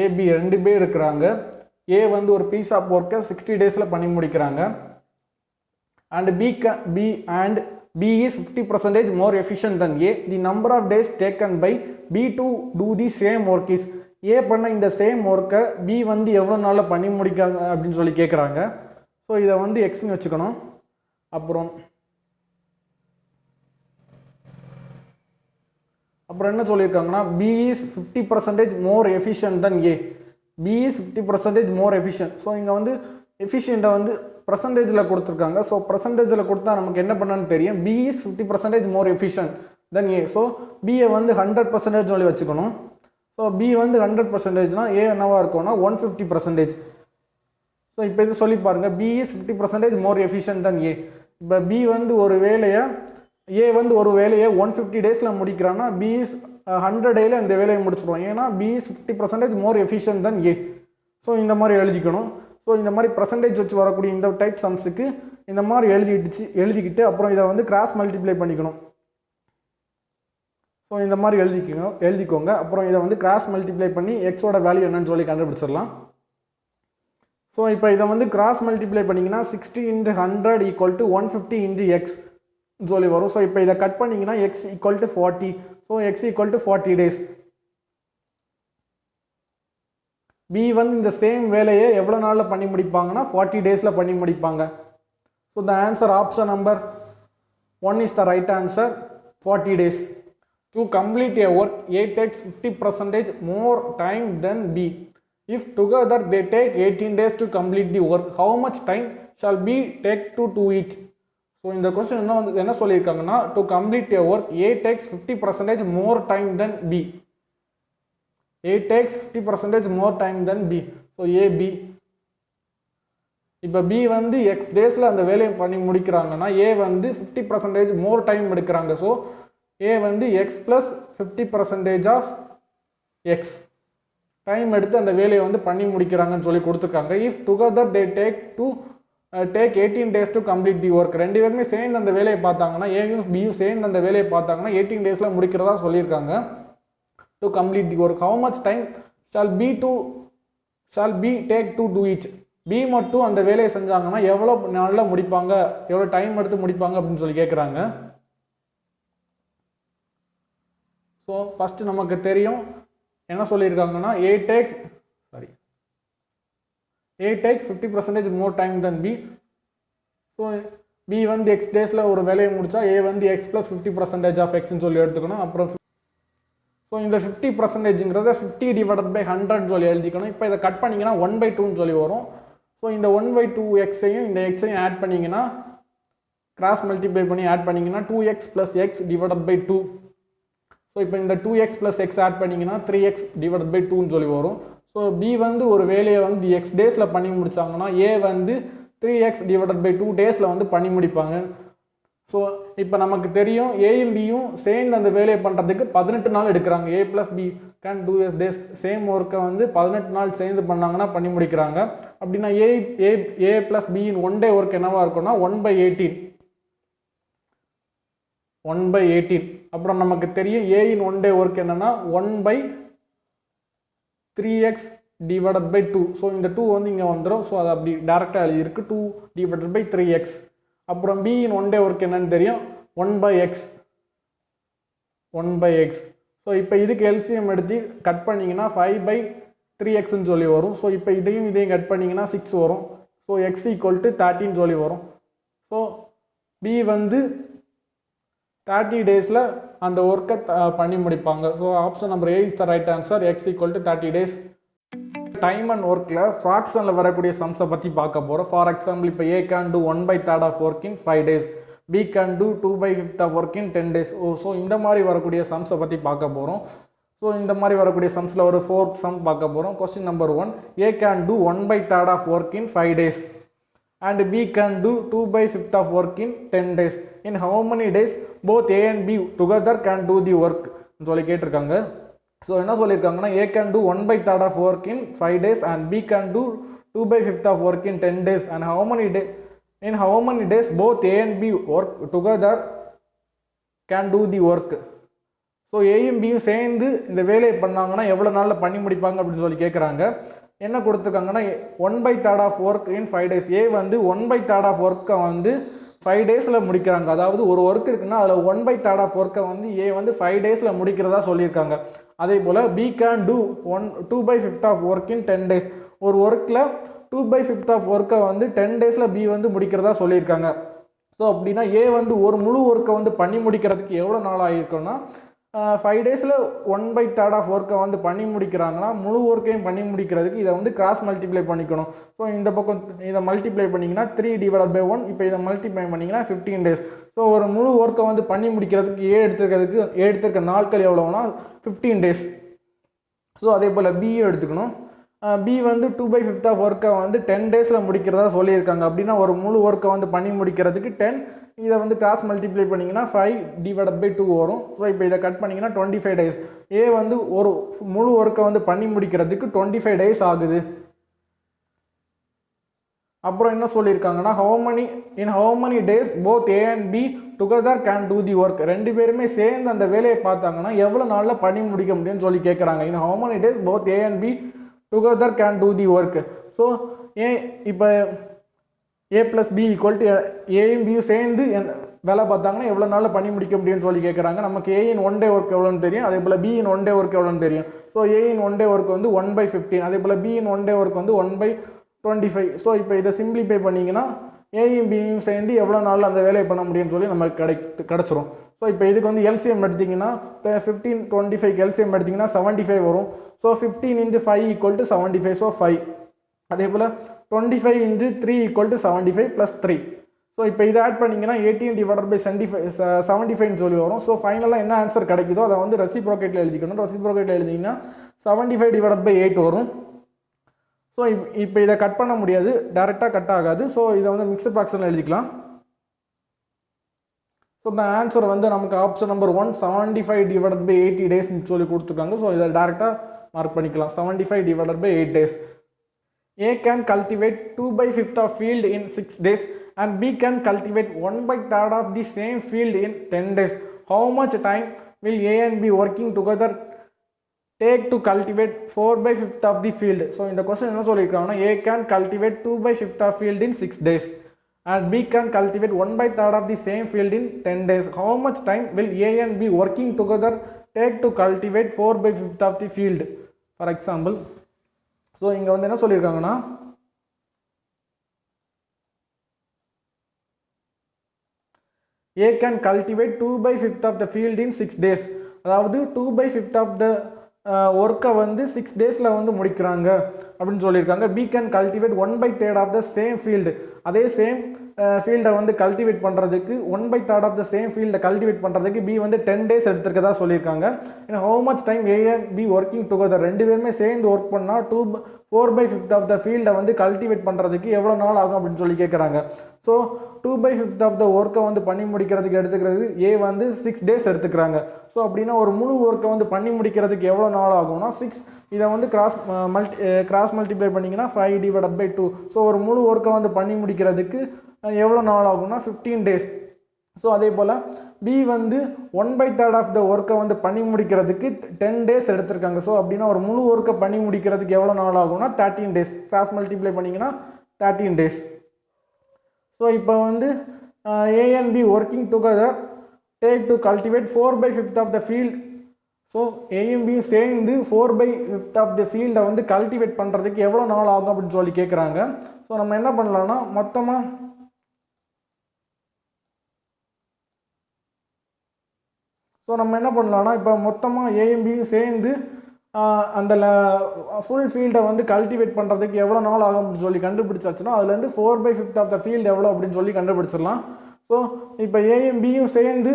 A, B 2 பேர் இருக்கிறாங்க. A வந்து ஒரு piece of work 60 daysல பண்ணி முடிக்கிறாங்க. And B is 50% more efficient than A. The number of days taken by B to do the same work is. A பண்ண இந்த same ஒர்க்கை B வந்து எவ்வளோ நாளில் பண்ணி முடிக்காங்க அப்படின்னு சொல்லி கேட்குறாங்க. ஸோ இதை வந்து எக்ஸ்ன்னு வச்சுக்கணும். அப்புறம் என்ன சொல்லியிருக்காங்கன்னா B is 50% more efficient than A. B is 50% more efficient. So இங்கே வந்து எஃபிஷியண்ட்டை வந்து பர்சன்டேஜில் கொடுத்துருக்காங்க. ஸோ பர்சன்டேஜில் கொடுத்தா நமக்கு என்ன பண்ணான்னு தெரியும். B is 50% more efficient than A. So பியை வந்து 100% சொல்லி வச்சுக்கணும். ஸோ B வந்து 100%னா A என்னவாக இருக்கும்னா 150%. ஸோ இப்போ இது சொல்லி பாருங்கள். B is 50% more efficient than A. இப்போ B வந்து ஒரு வேலையை A வந்து ஒரு வேலையை 150 டேஸில் முடிக்கிறான்னா B is 100 டேயில் இந்த வேலையை முடிச்சிடுவோம். ஏன்னா B is 50% more efficient then A. So இந்த மாதிரி எழுதிக்கணும். ஸோ இந்த மாதிரி பர்சன்டேஜ் வச்சு வரக்கூடிய இந்த டைப் சம்ஸுக்கு இந்த மாதிரி எழுதிக்கிட்டு அப்புறம் இதை வந்து கிராஸ் மல்டிப்ளை பண்ணிக்கணும். ஸோ இந்த மாதிரி எழுதிக்கோங்க. அப்புறம் இதை வந்து கிராஸ் மல்டிப்ளை பண்ணி எக்ஸோட வேல்யூ என்னன்னு சொல்லி கண்டுபிடிச்சிடலாம். ஸோ இப்போ இதை வந்து கிராஸ் மல்டிப்ளை பண்ணிங்கன்னா 60 × 100 = 150 × x சொல்லி வரும். ஸோ இப்போ இதை கட் பண்ணிங்கன்னா x = 40. So x = 40 days. B வந்து இந்த சேம் வேலையை எவ்வளோ நாளில் பண்ணி முடிப்பாங்கன்னா 40 daysல பண்ணி முடிப்பாங்க. So the answer option number 1 is the right answer, 40 days. To complete a work, A takes 50% more time than B. If together they take 18 days to complete the work, how much time shall B take to do it? So in the question என்ன சொல்லியிருக்காங்கன்னா to complete a work, A takes 50% more time than B. A takes 50% more time than B. So A, B. இப்போ B வந்து x டேஸில் அந்த வேலையை பண்ணி முடிக்கிறாங்கன்னா A வந்து 50% more time எடுக்கிறாங்க. ஸோ A வந்து x + 50% ஆஃப் x டைம் எடுத்து அந்த வேலையை வந்து பண்ணி முடிக்கிறாங்கன்னு சொல்லி கொடுத்துருக்காங்க. If together they take 18 days to complete the work. ரெண்டு பேருமே சேர்ந்து அந்த வேலையை பார்த்தாங்கன்னா ஏயும் பியும் சேர்ந்து அந்த வேலையை பார்த்தாங்கன்னா 18 daysல முடிக்கிறதா சொல்லியிருக்காங்க. To complete the work, how much time shall B take to do it. B மட்டும் அந்த வேலையை செஞ்சாங்கன்னா எவ்வளோ நாளில் முடிப்பாங்க, எவ்வளோ டைம் எடுத்து முடிப்பாங்க அப்படின்னு சொல்லி கேட்குறாங்க. ஸோ ஃபஸ்ட்டு நமக்கு தெரியும் என்ன சொல்லியிருக்காங்கன்னா A takes 50% more time than B. So B வந்து x டேஸில் ஒரு வேலையை முடித்தா A வந்து x + 50% ஆஃப் எக்ஸ்ன்னு சொல்லி எடுத்துக்கணும். அப்புறம் ஸோ இந்த 50%ங்கிறத 50 / 100 சொல்லி எழுதிக்கணும். இப்போ இதை கட் பண்ணிங்கன்னா 1/2 சொல்லி வரும். ஸோ இந்த 1/2 எக்ஸையும் இந்த எக்ஸையும் ஆட் பண்ணிங்கன்னா கிராஸ் மல்டிப்ளை பண்ணி ஆட் பண்ணிங்கன்னா 2x + x / 2. ஸோ இப்போ இந்த 2x + x ஆட் பண்ணிங்கன்னா 3x / 2ன்னு சொல்லி வரும். ஸோ B வந்து ஒரு வேலையை வந்து x டேஸில் பண்ணி முடித்தாங்கன்னா A வந்து 3x / 2 டேஸில் வந்து பண்ணி முடிப்பாங்க. ஸோ இப்போ நமக்கு தெரியும் ஏயும் பியும் சேர்ந்து அந்த வேலையை பண்ணுறதுக்கு 18 நாள் எடுக்கிறாங்க. A + B can two days same ஒர்க்கை வந்து 18 நாள் சேர்ந்து பண்ணாங்கன்னா பண்ணி முடிக்கிறாங்க. அப்படின்னா A + B in 1 day work என்னவா இருக்கும்னா 1/18. அப்புறம் நமக்கு தெரியும் A இன் 1 day ஒர்க் என்னன்னா 1/3x / 2. ஸோ இந்த 2 வந்து இங்கே வந்துடும். ஸோ அது அப்படி டேரெக்டாக எழுதியிருக்கு 2 / 3x. அப்புறம் B இன் 1 day ஒர்க் என்னன்னு தெரியும் 1/x. ஸோ இப்போ இதுக்கு எல்சிஎம் எடுத்து கட் பண்ணிங்கன்னா 5/3xன்னு சொல்லி வரும். ஸோ இப்போ இதையும் கட் பண்ணிங்கன்னா 6 வரும். ஸோ x = 13 சொல்லி வரும். ஸோ B வந்து 30 daysல அந்த ஒர்க்கை பண்ணி முடிப்பாங்க. So option number A is the right answer, x = 30 days. Time and ஒர்க்கில் ஃப்ராக்ஷனில் வரக்கூடிய சம்ஸை பற்றி பார்க்க போகிறோம். ஃபார் எக்ஸாம்பிள் இப்போ A can do 1/3 of work in 5 days, B can do 2/5 of work in 10 days. So இந்த மாதிரி வரக்கூடிய சம்ஸை பற்றி பார்க்க போகிறோம். ஸோ இந்த மாதிரி வரக்கூடிய சம்ஸில் ஒரு 4 சம் பார்க்க போகிறோம். Question number 1, A can do 1/3 of work in 5 days and B can do 2/5 of work in 10 days. In how many days both A and B together can do the work சொல்லி கேட்டிருக்காங்க. So என்ன சொல்லியிருக்காங்கன்னா A can do 1/3 of work in 5 days and B can do 2/5 of work in 10 days and in how many days both A and B work together can do the work. So ஏயும் பியும் சேர்ந்து இந்த வேலையை பண்ணாங்கன்னா எவ்வளோ நாளில் பண்ணி முடிப்பாங்க அப்படின்னு சொல்லி கேட்குறாங்க. என்ன கொடுத்துருக்காங்கன்னா 1/3 of work in 5 days. A வந்து 1/3 ஆஃப் ஒர்க்கை வந்து 5 daysல முடிக்கிறாங்க. அதாவது ஒரு ஒர்க் இருக்குன்னா அதில் 1/3 ஆஃப் ஒர்க்கை வந்து A வந்து 5 daysல முடிக்கிறதா சொல்லியிருக்காங்க. அதே போல் B can do 2/5 of work in 10 days. ஒரு ஒர்க்கில் 2/5 ஆஃப் ஒர்க்கை வந்து 10 daysல B வந்து முடிக்கிறதா சொல்லியிருக்காங்க. ஸோ அப்படின்னா A வந்து ஒரு முழு ஒர்க்கை வந்து பண்ணி முடிக்கிறதுக்கு எவ்வளோ நாள் ஆகிருக்குன்னா 5 daysல 1/3 ஆஃப் ஒர்க்கை வந்து பண்ணி முடிக்கிறாங்கன்னா முழு ஒர்க்கையும் பண்ணி முடிக்கிறதுக்கு இதை வந்து கிராஸ் மல்டிப்ளை பண்ணிக்கணும். ஸோ இந்த பக்கம் இதை மல்டிப்ளை பண்ணிங்கன்னா 3 / 1. இப்போ இதை மல்டிப்ளை பண்ணிங்கன்னா 15 days. ஸோ ஒரு முழு ஒர்க்கை வந்து பண்ணி முடிக்கிறதுக்கு எடுத்துருக்க நாட்கள் எவ்வளோனா 15 days. ஸோ அதே போல் பியும் எடுத்துக்கணும். பி வந்து 2/5 ஆஃப் ஒர்க்கை வந்து 10 டேஸில் முடிக்கிறதா சொல்லியிருக்காங்க. அப்படின்னா ஒரு முழு ஒர்க்கை வந்து பண்ணி முடிக்கிறதுக்கு 10, இதை வந்து கிராஸ் மல்டிப்ளை பண்ணிங்கன்னா 5/2 வரும். ஸோ இப்போ இதை கட் பண்ணிங்கன்னா 25 டேஸ். ஏ வந்து ஒரு முழு ஒர்க்கை வந்து பண்ணி முடிக்கிறதுக்கு 25 டேஸ் ஆகுது. அப்புறம் என்ன சொல்லியிருக்காங்கன்னா how many days both A and B together can do the work. ரெண்டு பேருமே சேர்ந்து அந்த வேலையை பார்த்தாங்கன்னா எவ்வளோ நாளில் பண்ணி முடிக்க முடியும்னு சொல்லி கேட்குறாங்க. in how many days both A and B together can do the work. So இப்போ A + B = ஏயும் பியும் சேர்ந்து வேலை பார்த்தாங்கன்னா எவ்வளோ நாளில் பண்ணி முடிக்க முடியும்னு சொல்லி கேட்குறாங்க. நமக்கு ஏயின் 1 day ஒர்க் எவ்வளோன்னு தெரியும், அதே போல் பியின் 1 day ஒர்க் எவ்வளோன்னு தெரியும். ஸோ ஏயின் 1 day ஒர்க் வந்து 1/15, அதே போல் பியின் 1 day ஒர்க் வந்து 1/25. ஸோ இப்போ இதை சிம்பிளிஃபை பண்ணிங்கன்னா ஏயும் பியும் சேர்ந்து எவ்வளோ நாளில் அந்த வேலையை பண்ண முடியும்னு சொல்லி நமக்கு கிடச்சிரும். ஸோ இப்போ இதுக்கு வந்து எல்சிஎம் எடுத்திங்கன்னா 15, 25 எல்சிஎம் எடுத்திங்கன்னா 75 வரும். ஸோ 15 × 5 = 75. ஸோ 5. அதே போல் 25 × 3 = 75 + 3. ஸோ இப்போ இதை ஆட் பண்ணிங்கன்னா 18/75 சொல்லி வரும். ஸோ ஃபைனலாக என்ன ஆன்சர் கிடைக்குதோ அதை வந்து ரெசிப்ரோகேட்டில் எழுதிக்கணும். ரெசிப்ரோகேட்டில் எழுதிங்கன்னா 75/8 வரும். ஸோ இப்போ இதை கட் பண்ண முடியாது, டேரெக்டாக கட் ஆகாது. ஸோ இதை வந்து மிக்சர் ஃப்ராக்ஷனில் எழுதிக்கலாம். ஸோ இந்த ஆன்சர் வந்து நமக்கு ஆப்ஷன் நம்பர் 1 75/80 டேஸ்ன்னு சொல்லி கொடுத்துருக்காங்க. ஸோ இதை டேரெக்டாக மார்க் பண்ணிக்கலாம். 75/8 days. A can cultivate 2/5 of field in 6 days and B can cultivate 1/3 of the same field in 10 days. How much time will A and B working together take to cultivate 4/5 of the field? So இந்த question என்ன சொல்லியிருக்காங்கன்னா A can cultivate 2/5 of field in 6 days and B can cultivate 1/3 of the same field in 10 days. How much time will A and B working together take to cultivate 4/5 of the field? For example, so இங்கே வந்து என்ன சொல்லியிருக்காங்கன்னா A can cultivate 2/5 of the field in 6 days. அதாவது 2/5 of the ஒர்க்கை வந்து 6 டேஸில் வந்து முடிக்கிறாங்க அப்படின்னு சொல்லியிருக்காங்க. B can cultivate 1/3 of the same field. அதே சேம் ஃபீல்டை வந்து கல்டிவேட் பண்ணுறதுக்கு 1/3 ஆஃப் த சேம் ஃபீல்டை கல்டிவேட் பண்ணுறதுக்கு பி வந்து 10 days எடுத்துருக்கதா சொல்லியிருக்காங்க. ஏன்னா how much time A and B working together, ரெண்டு பேருமே சேர்ந்து ஒர்க் பண்ணால் 4/5 ஆஃப் த ஃபீல்டை வந்து கல்டிவேட் பண்ணுறதுக்கு எவ்வளோ நாள் ஆகும் அப்படின்னு சொல்லி கேட்குறாங்க. ஸோ 2/5 ஆஃப் த ஒர்க்கை வந்து பண்ணி முடிக்கிறதுக்கு எடுத்துக்கிறது ஏ வந்து 6 days எடுத்துக்கிறாங்க. ஸோ அப்படின்னா ஒரு முழு ஒர்க்கை வந்து பண்ணி முடிக்கிறதுக்கு எவ்வளோ நாள் ஆகும்னா 6. இதை வந்து கிராஸ் மல்டிப்ளை பண்ணிங்கன்னா 5/2. ஸோ ஒரு முழு ஒர்க்கை வந்து பண்ணி முடிக்கிறதுக்கு எவ்வளோ நாள் ஆகும்னா 15 days. ஸோ அதே போல் பி வந்து 1/3 ஆஃப் த ஒர்க்கை வந்து பண்ணி முடிக்கிறதுக்கு 10 days எடுத்திருக்காங்க. ஸோ அப்படின்னா ஒரு முழு ஒர்க்கை பண்ணி முடிக்கிறதுக்கு எவ்வளோ நாள் ஆகும்னா 13 days. கிராஸ் மல்டிப்ளை பண்ணிங்கன்னா 13 days. ஸோ இப்போ வந்து A and B working together take to cultivate 4/5 of the field. So ஏயும் பியும் சேர்ந்து 4/5 ஆஃப் த ஃபீல்டை வந்து கல்டிவேட் பண்ணுறதுக்கு எவ்வளோ நாள் ஆகும் அப்படின்னு சொல்லி கேட்குறாங்க. ஸோ நம்ம என்ன பண்ணலாம்னா மொத்தமாக இப்போ மொத்தமாக ஏயும் பியும் சேர்ந்து அந்த ஃபுல் ஃபீல்டை வந்து கல்டிவேட் பண்ணுறதுக்கு எவ்வளோ நாள் ஆகும் அப்படின்னு சொல்லி கண்டுபிடிச்சாச்சுன்னா அதுலேருந்து 4/5 ஆஃப் த ஃபீல்டு எவ்வளோ அப்படின்னு சொல்லி கண்டுபிடிச்சிடலாம். ஸோ இப்போ ஏயும் பியும் சேர்ந்து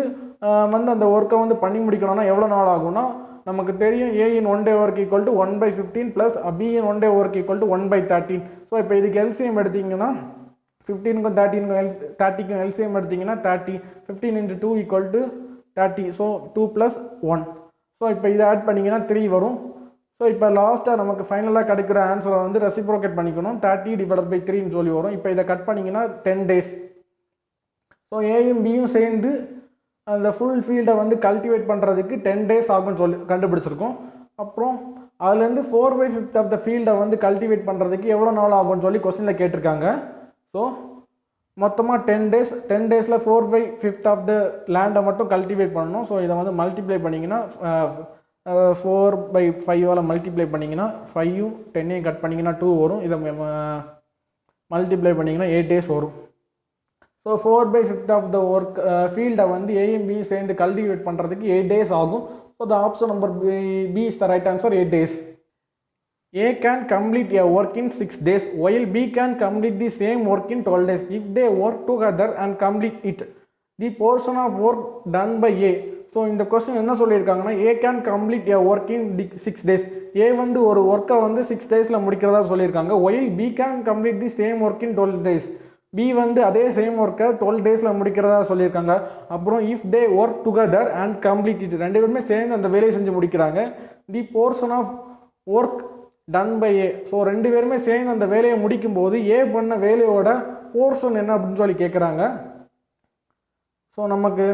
வந்து அந்த ஒர்க்கை வந்து பண்ணி முடிக்கணும்னா எவ்வளோ நாள் ஆகும்னா நமக்கு தெரியும் ஏயின் 1 day ஒர்க் = 1/15 ப்ளஸ் பியின் 1 day ஒர்க் = 1/13. ஸோ இப்போ இதுக்கு எல்சிஎம் எடுத்திங்கன்னா 15க்கும் 30க்கும் எல்சிஎம் எடுத்திங்கன்னா 30. 15 × 2 = 30. ஸோ 2 + 1. ஸோ இப்போ இதை ஆட் பண்ணிங்கன்னா 3 வரும். ஸோ இப்போ லாஸ்ட்டாக நமக்கு ஃபைனலாக கிடைக்கிற ஆன்சரை வந்து ரெசிப்ரோகேட் பண்ணிக்கணும். 30/3ன்னு சொல்லி வரும். இப்போ இதை கட் பண்ணிங்கன்னா 10 days. ஸோ ஏயும் பியும் சேர்ந்து அந்த ஃபுல் ஃபீல்டை வந்து கல்டிவேட் பண்ணுறதுக்கு 10 days ஆகும்னு சொல்லி கண்டுபிடிச்சிருக்கோம். அப்புறம் அதுலேருந்து 4/5 ஆஃப் த ஃபீல்டை வந்து கல்டிவேட் பண்ணுறதுக்கு எவ்வளோ நாள் ஆகும்னு சொல்லி கொஸ்டினில் கேட்டிருக்காங்க. ஸோ மொத்தமாக 10 days. 10 daysல 4/5 ஆஃப் த லேண்டை மட்டும் கல்டிவேட் பண்ணணும். ஸோ இதை வந்து மல்டிப்ளை பண்ணிங்கன்னா 4/5ஆல் மல்டிப்ளை பண்ணிங்கன்னா 5யும் 10ஐயும் கட் பண்ணிங்கன்னா 2 வரும். இதை மல்டிப்ளை பண்ணிங்கன்னா 8 days வரும். ஸோ 4/5 ஆஃப் த ஒர்க் ஃபீல்டை வந்து ஏயும் பியும் சேர்ந்து கல்டிவேட் பண்ணுறதுக்கு 8 days ஆகும். So the option number B is the right answer, 8 days. A can complete a work in 6 days while B can complete the same work in 12 days. If they work together and complete it, the portion of work done by A. So இந்த question என்ன சொல்லியிருக்காங்கன்னா A can complete a work in 6 days. A வந்து ஒரு ஒர்க்கை வந்து 6 days முடிக்கிறதா சொல்லியிருக்காங்க. While B can complete the same work in 12 days. B வந்து அதே சேம் ஒர்க்கை 12 days முடிக்கிறதா சொல்லியிருக்காங்க. அப்புறம் if they work together and complete it, ரெண்டு பேருமே சேர்ந்து அந்த வேலையை செஞ்சு முடிக்கிறாங்க. The portion of work done by A, so ரெண்டு பேருமே சேர்ந்து அந்த வேலையை முடிக்கும் போது ஏ பண்ண வேலையோட போர்ஷன் என்ன அப்படின்னு சொல்லி கேட்குறாங்க. ஸோ நமக்கு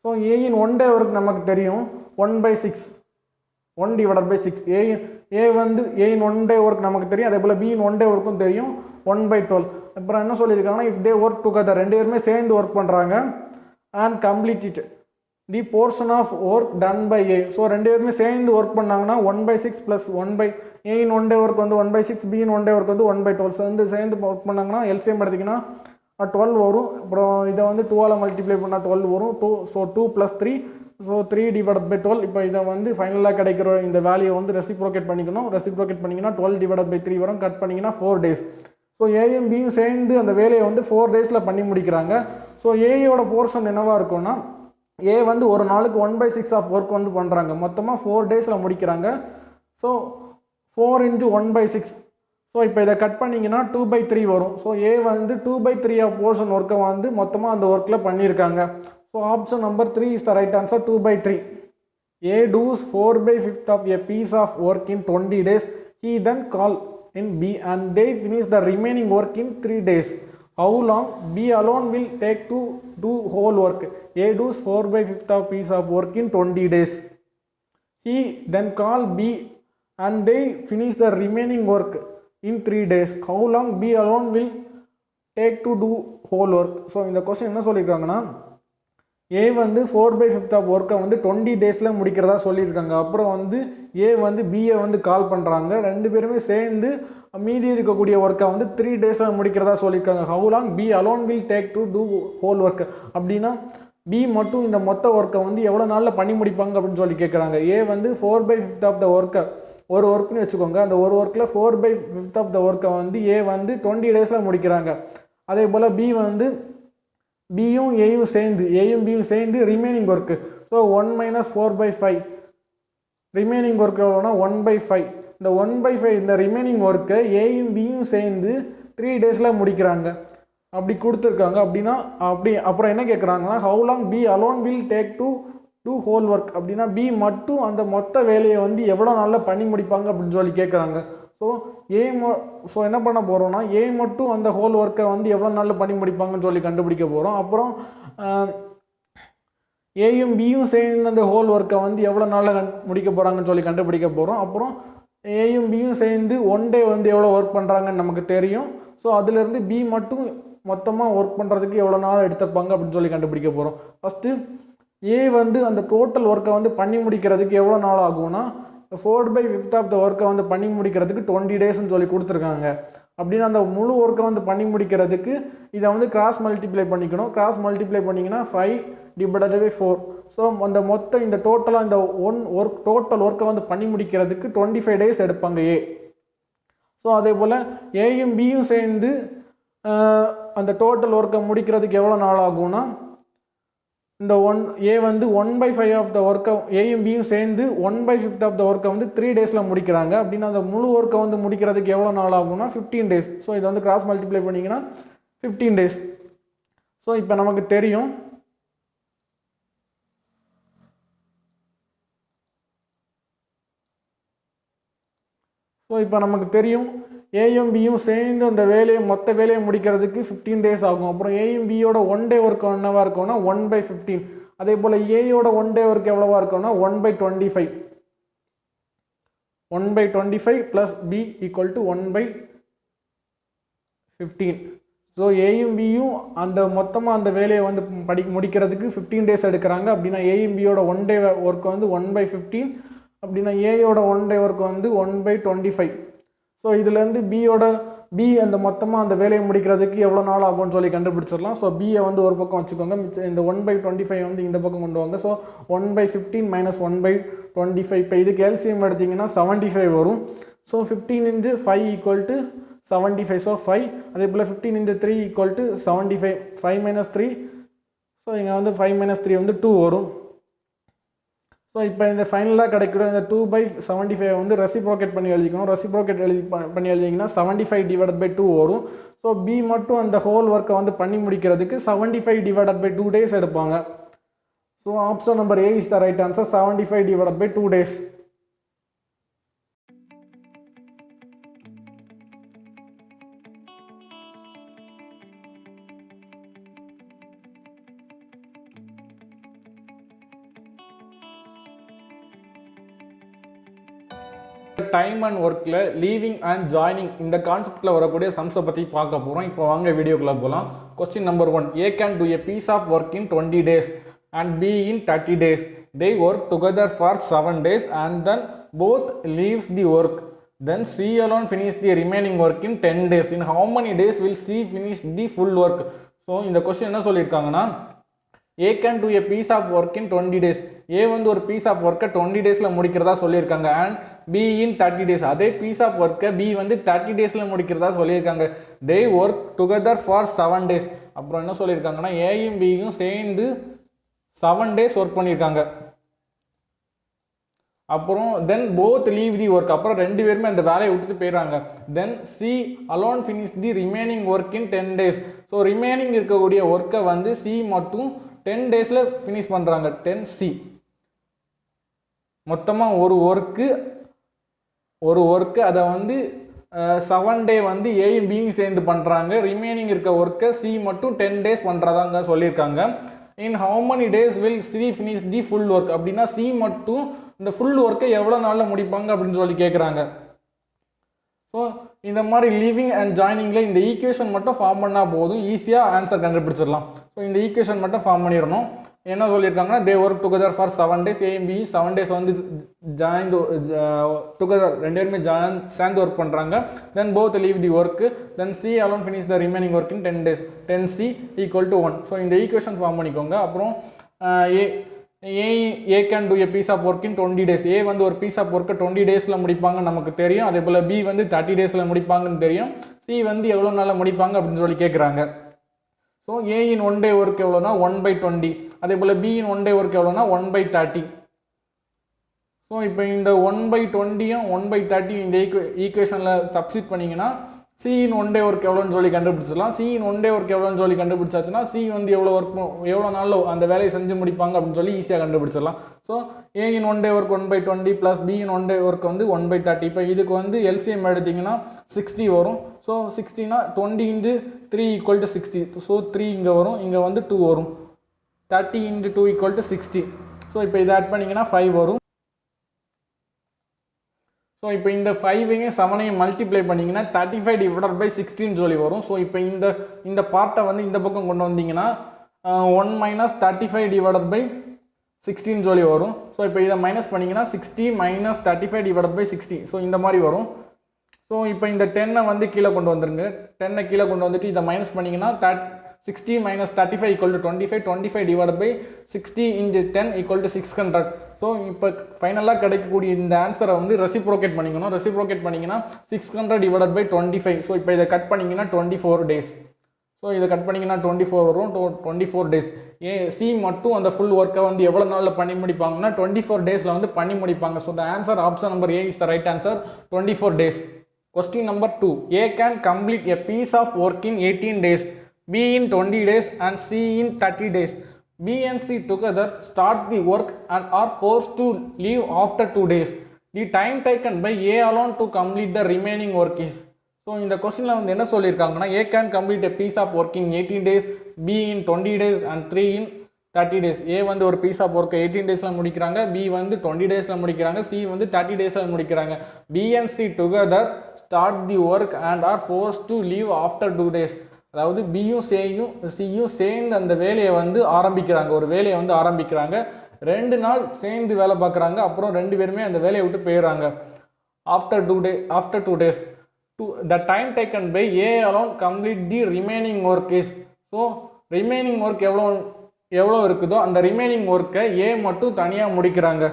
ஸோ ஏயின் 1 day ஒர்க் நமக்கு தெரியும் 1/6, 1/6. ஏ வந்து ஏயின் 1 day ஒர்க் நமக்கு தெரியும். அதே போல் பியின் 1 day ஒர்க்கும் தெரியும் 1/12. அப்புறம் என்ன சொல்லியிருக்காங்கன்னா இஃப் தே ஒர்க் டுகெதர், ரெண்டு பேருமே சேர்ந்து ஒர்க் பண்ணுறாங்க and complete it the portion of work done by A. So ரெண்டு பேருமே சேர்ந்து ஒர்க் பண்ணாங்கன்னா 1/6 ப்ளஸ் ஏயின் 1 day ஒர்க் வந்து 1/6, பியின் 1 day ஒர்க் வந்து 1/12. ஸோ வந்து சேர்ந்து ஒர்க் பண்ணாங்கன்னா எல்சிஎம் எடுத்திங்கன்னா 12 வரும். அப்புறம் இதை வந்து 2ஆல் மல்டிப்ளை பண்ணால் 12 வரும். 2 ஸோ 2 + 3 ஸோ 3/12. இப்போ இதை வந்து ஃபைனலாக கிடைக்கிற இந்த வேல்யூ வந்து ரெசிப்ரோகேட் பண்ணிக்கணும். ரெசிப்ரோகேட் பண்ணிங்கன்னா 12/3 வரும். கட் பண்ணிங்கன்னா 4 days. ஸோ ஏயும் பியும் சேர்ந்து அந்த வேலையை வந்து 4 days பண்ணி முடிக்கிறாங்க. ஸோ ஏயோட போர்ஷன் என்னவாக இருக்கும்னா ஏ வந்து ஒரு நாளுக்கு 1/6 ஆஃப் ஒர்க் வந்து பண்ணுறாங்க. மொத்தமாக 4 days முடிக்கிறாங்க. ஸோ 4 × 1/6. ஸோ இப்போ இதை கட் பண்ணிங்கன்னா 2/3 வரும். ஸோ ஏ வந்து 2/3 ஆஃப் போர்ஷன் ஒர்க்கை வந்து மொத்தமாக அந்த ஒர்க்கில் பண்ணியிருக்காங்க. So option number 3 is the right answer, 2/3. A does 4/5 of a piece of work in 20 days. He then call in B and they finish the remaining work in 3 days. How long B alone will take to do whole work? A does 4/5 of piece of work in 20 days. He then call B and they finish the remaining work in 3 days. How long B alone will take to do whole work? So இந்த question என்ன சொல்லியிருக்காங்கன்னா ஏ வந்து 4/5 of ஒர்க்கை வந்து 20 days முடிக்கிறதா சொல்லியிருக்காங்க. அப்புறம் வந்து ஏ வந்து பிஏ வந்து கால் பண்ணுறாங்க. ரெண்டு பேருமே சேர்ந்து மீதி இருக்கக்கூடிய ஒர்க்கை வந்து 3 days முடிக்கிறதா சொல்லியிருக்காங்க. How long B alone will take to do whole work அப்படின்னா பி மட்டும் இந்த மொத்த ஒர்க்கை வந்து எவ்வளோ நாளில் பண்ணி முடிப்பாங்க அப்படின்னு சொல்லி கேட்குறாங்க. ஏ வந்து 4/5 ஆஃப் த ஒர்க்கை ஒரு ஒர்க்னு வச்சுக்கோங்க. அந்த ஒரு ஒர்க்கில் 4/5 ஆஃப் த ஒர்க்கை வந்து ஏ வந்து 20 days முடிக்கிறாங்க. அதே போல் பி வந்து பியும் ஏயும் சேர்ந்து remaining work, so 1 - 4/5 remaining work எவ்வளோனா 1/5. இந்த 1/5 இந்த ரிமைனிங் ஒர்க்கை ஏயும் பியும் சேர்ந்து 3 days முடிக்கிறாங்க அப்படி கொடுத்துருக்காங்க. அப்படின்னா அப்புறம் என்ன கேட்குறாங்கன்னா how long B alone will take to do whole work அப்படின்னா பி மட்டும் அந்த மொத்த வேலையை வந்து எவ்வளோ நாளில் பண்ணி முடிப்பாங்க அப்படின்னு சொல்லி கேட்குறாங்க. ஸோ என்ன பண்ண போகிறோம்னா ஏ மட்டும் அந்த ஹோல் ஒர்க்கை வந்து எவ்வளோ நாளில் பண்ணி முடிப்பாங்கன்னு சொல்லி கண்டுபிடிக்க போகிறோம். அப்புறம் ஏயும் பியும் சேர்ந்து அந்த ஹோல் ஒர்க்கை வந்து எவ்வளோ நாளில் முடிக்க போகிறாங்கன்னு சொல்லி கண்டுபிடிக்க போகிறோம். அப்புறம் ஏயும் பியும் சேர்ந்து 1 day வந்து எவ்வளோ ஒர்க் பண்ணுறாங்கன்னு நமக்கு தெரியும். ஸோ அதுலேருந்து பி மட்டும் மொத்தமாக ஒர்க் பண்ணுறதுக்கு எவ்வளோ நாள் எடுத்துப்பாங்க அப்படின்னு சொல்லி கண்டுபிடிக்க போகிறோம். ஃபஸ்ட்டு ஏ வந்து அந்த டோட்டல் ஒர்க்கை வந்து பண்ணி முடிக்கிறதுக்கு எவ்வளோ நாள் ஆகும்னா 4/5 ஆஃப் த ஒர்க்கை வந்து பண்ணி முடிக்கிறதுக்கு 20 daysன்னு சொல்லி கொடுத்துருக்காங்க. அப்படின்னு அந்த முழு ஒர்க்கை வந்து பண்ணி முடிக்கிறதுக்கு இதை வந்து கிராஸ் மல்டிப்ளை பண்ணிக்கணும். கிராஸ் மல்டிப்ளை பண்ணிங்கன்னா 5/4. ஸோ அந்த மொத்தம் இந்த டோட்டலாக இந்த டோட்டல் ஒர்க்கை வந்து பண்ணி முடிக்கிறதுக்கு 25 days எடுப்பாங்க ஏ. ஸோ அதே போல் ஏயும் பியும் சேர்ந்து அந்த டோட்டல் ஒர்க்கை முடிக்கிறதுக்கு எவ்வளோ நாள் ஆகும்னா இந்த ஏ வந்து 1/5 ஆஃப் த ஒர்க்கை ஏயும் பியும் சேர்ந்து 1/5 ஆஃப் த ஒர்க்கை வந்து 3 days முடிக்கிறாங்க. அப்படின்னா அந்த முழு ஒர்க்கை வந்து முடிக்கிறதுக்கு எவ்வளோ நாள் ஆகும்னா 15 days. ஸோ இதை வந்து கிராஸ் மல்டிப்ளை பண்ணிங்கன்னா 15 days. ஸோ இப்போ நமக்கு தெரியும் ஏயும் பியும் சேர்ந்து அந்த மொத்த வேலையை முடிக்கிறதுக்கு 15 days ஆகும். அப்புறம் ஏயும் பியோட 1 day ஒர்க் என்னவா இருக்கும்னா 1/15. அதே போல் ஏயோட 1 day ஒர்க் எவ்வளவா இருக்கும்னா 1/25. 1/25 plus B equal to 1/15. So ஏயும் பியும் அந்த மொத்தமாக அந்த வேலையை வந்து முடிக்கிறதுக்கு 15 days எடுக்கிறாங்க. அப்படின்னா ஏயும் பியோட 1 day ஒர்க் வந்து 1/15. அப்படின்னா ஏயோட 1 day ஒர்க் வந்து 1/25. ஸோ இதுலேருந்து பி அந்த மொத்தமாக அந்த வேலையை முடிக்கிறதுக்கு எவ்வளோ நாள் ஆகும்னு சொல்லி கண்டுபிடிச்சிடலாம். ஸோ பியை வந்து ஒரு பக்கம் வச்சுக்கோங்க, இந்த 1/25 வந்து இந்த பக்கம் கொண்டு வாங்க. ஸோ 1/15 - 1/25. இப்போ இதுக்கு எல்சிஎம் எடுத்திங்கன்னா 75 வரும். ஸோ 15 × 5 = 75. ஸோ 5. அதே போல் 15 × 3 = 75. 5 - 3. ஸோ இங்கே வந்து 5 - 3 வந்து 2 வரும். ஸோ இப்போ இந்த ஃபைனலாக கிடைக்கிற இந்த 2/75 வந்து ரெசிப்ரோகேட் பண்ணி எழுதிக்கணும். ரெசிப்ரோகேட் பண்ணி எழுதிங்கன்னா 75/2 வரும். ஸோ பி மட்டும் அந்த ஹோல் ஒர்க்கை வந்து பண்ணி முடிக்கிறதுக்கு 75/2 days எடுப்பாங்க. So option number A is the right answer, 75/2 days. Time and ஒர்க்கில் லீவிங் அண்ட் ஜாயினிங் இந்த கான்செப்டில் வரக்கூடிய சம்ஸை பற்றி பார்க்க போகிறோம். இப்போ வாங்க வீடியோக்குள்ளே போகலாம். Question number 1, A can do a piece of work in 20 days and B in 30 days. They work together for 7 days and then both leaves the work. Then C alone finish the remaining work in 10 days. In how many days will C finish the full work? So இந்த question என்ன சொல்லியிருக்காங்கன்னா, A can do a piece of work in 20 days. A வந்து ஒரு piece of ஒர்க்கை 20 daysல முடிக்கிறதா சொல்லியிருக்காங்க. And B in 30 days. அதே பீஸ் ஆஃப் ஒர்க்கை பி வந்து 30 daysல முடிக்கிறதா சொல்லியிருக்காங்க. They work together for 7 days. அப்புறம் என்ன சொல்லியிருக்காங்கன்னா, ஏயும் பியும் சேர்ந்து 7 days ஒர்க் பண்ணியிருக்காங்க. அப்புறம் then both leave the work, அப்புறம் ரெண்டு பேருமே அந்த வேலையை விட்டுட்டு போயிடுறாங்க. Then C alone finish the remaining work in 10 days. So remaining இருக்கக்கூடிய ஒர்க்கை வந்து சி மட்டும் 10 daysல ஃபினிஷ் பண்ணுறாங்க. 10C. மொத்தமாக ஒரு ஒர்க்கு அதை வந்து 7 day வந்து ஏயும் பியும் சேர்ந்து பண்ணுறாங்க. ரிமைனிங் இருக்க ஒர்க்கை சி மட்டும் 10 days பண்ணுறதாங்க சொல்லியிருக்காங்க. இன் how many days will C finish the full work? அப்படின்னா சி மட்டும் இந்த ஃபுல் ஒர்க்கை எவ்வளோ நாளில் முடிப்பாங்க அப்படின்னு சொல்லி கேட்குறாங்க. ஸோ இந்த மாதிரி லீவிங் அண்ட் ஜாயினிங்கில் இந்த ஈக்குவேஷன் மட்டும் ஃபார்ம் பண்ணால் போதும், ஈஸியாக ஆன்சர் கண்டுபிடிச்சிடலாம். ஸோ இந்த ஈக்குவேஷன் மட்டும் ஃபார்ம் பண்ணிடணும். என்ன சொல்லியிருக்காங்கன்னா, தே ஒர்க் டுகெதர் ஃபார் 7 days. ஏயும் பியும் 7 days வந்து ஜாயின் டுகெதர் ரெண்டு பேருமே சேர்ந்து ஒர்க் பண்ணுறாங்க. Then both leave the work. Then C alone finish the remaining work in 10 days. 10C = 1. So இந்த ஈக்குவேஷன் ஃபார்ம் பண்ணிக்கோங்க. அப்புறம் A can do a piece of work in 20 days. A வந்து ஒரு piece of ஒர்க்கை 20 daysல முடிப்பாங்க நமக்கு தெரியும். அதே போல் பி வந்து 30 daysல முடிப்பாங்கன்னு தெரியும். சி வந்து எவ்வளோ நாளில் முடிப்பாங்க அப்படின்னு சொல்லி கேட்குறாங்க. So A in 1 day work எவ்வளோனா 1/20. அதே போல் பி இன் 1 day ஒர்க் எவ்வளோனா 1/30. ஸோ இப்போ இந்த 1/20யும் 1/30 இந்த ஈக்குவேஷனில் சப்ஸ்டிட் பண்ணிங்கன்னா சி இன் 1 day ஒர்க் எவ்வளோன்னு சொல்லி கண்டுபிடிச்சிடலாம். சி இன் 1 day ஒர்க் எவ்வளோன்னு சொல்லி கண்டுபிடிச்சாச்சுன்னா சி வந்து எவ்வளோ நாளில் அந்த வேலையை செஞ்சு முடிப்பாங்க அப்படின்னு சொல்லி ஈஸியாக கண்டுபிடிச்சிடலாம். So A in 1 day work 1/20 plus B in 1 day work வந்து 1/30. இப்போ இதுக்கு வந்து எல்சிஎம் எடுத்திங்கன்னா 60 வரும். ஸோ 60னா 20 × 3 = 60. ஸோ 3 இங்கே வரும், இங்கே வந்து 2 வரும். 30 × 2 = 60. ஸோ இப்போ இதை ஆட் பண்ணிங்கன்னா 5 வரும். ஸோ இப்போ இந்த 5ஐயும் 7ஐயும் மல்டிப்ளை பண்ணிங்கன்னா 35/16 சொல்லி வரும். ஸோ இப்போ இந்த பார்ட்டை வந்து இந்த பக்கம் கொண்டு வந்தீங்கன்னா 1 - 35/16 சொல்லி வரும். ஸோ இப்போ இதை மைனஸ் பண்ணிங்கன்னா 60 - 35/60. ஸோ இந்த மாதிரி வரும். ஸோ இப்போ இந்த 10ஐ வந்து கீழே கொண்டு வந்துருங்க. 10ஐ கீழே கொண்டு வந்துட்டு இதை மைனஸ் பண்ணிங்கன்னா 60 - 35 = 25. 25/60 × 10 = 600. ஸோ இப்போ ஃபைனலாக கிடைக்கக்கூடிய இந்த ஆன்சரை வந்து ரெசிப்ரோகேட் பண்ணிக்கணும். ரெசிப்ரோகேட் பண்ணிங்கன்னா 600/25. ஸோ இப்போ இதை கட் பண்ணிங்கன்னா 24 days. ஸோ இதை கட் பண்ணிங்கன்னா 24 வரும். 24 days. சி மட்டும் அந்த ஃபுல் ஒர்க்கை வந்து எவ்வளோ நாளில் பண்ணி முடிப்பாங்கன்னா 24 daysல வந்து பண்ணி முடிப்பாங்க. So the answer option number A is the right answer, 24 days. Question number 2, A can complete a piece of work in 18 days. B in 20 days and C in 30 days. B and C together start the work and are forced to leave after 2 days. The time taken by A alone to complete the remaining work is. So இந்த கொஸ்டினில் வந்து என்ன சொல்லியிருக்காங்கன்னா, A can complete a piece of work in 18 days, B in 20 days and 3 in 30 days. A வந்து ஒரு piece of ஒர்க்கை 18 daysல முடிக்கிறாங்க, B வந்து 20 daysல முடிக்கிறாங்க, C வந்து 30 daysல முடிக்கிறாங்க. B and C together start the work and are forced to leave after 2 days. அதாவது பியும் சியும் சேர்ந்து அந்த வேலையை வந்து ஆரம்பிக்கிறாங்க. ஒரு வேலையை வந்து ஆரம்பிக்கிறாங்க, 2 நாள் சேர்ந்து வேலை பார்க்குறாங்க. அப்புறம் 2 பேருமே அந்த வேலையை விட்டு போயிடுறாங்க. After 2 days the time taken by A alone complete the remaining work is. So remaining work எவ்வளோ இருக்குதோ அந்த ரிமைனிங் ஒர்க்கை ஏ மட்டும் தனியாக முடிக்கிறாங்க.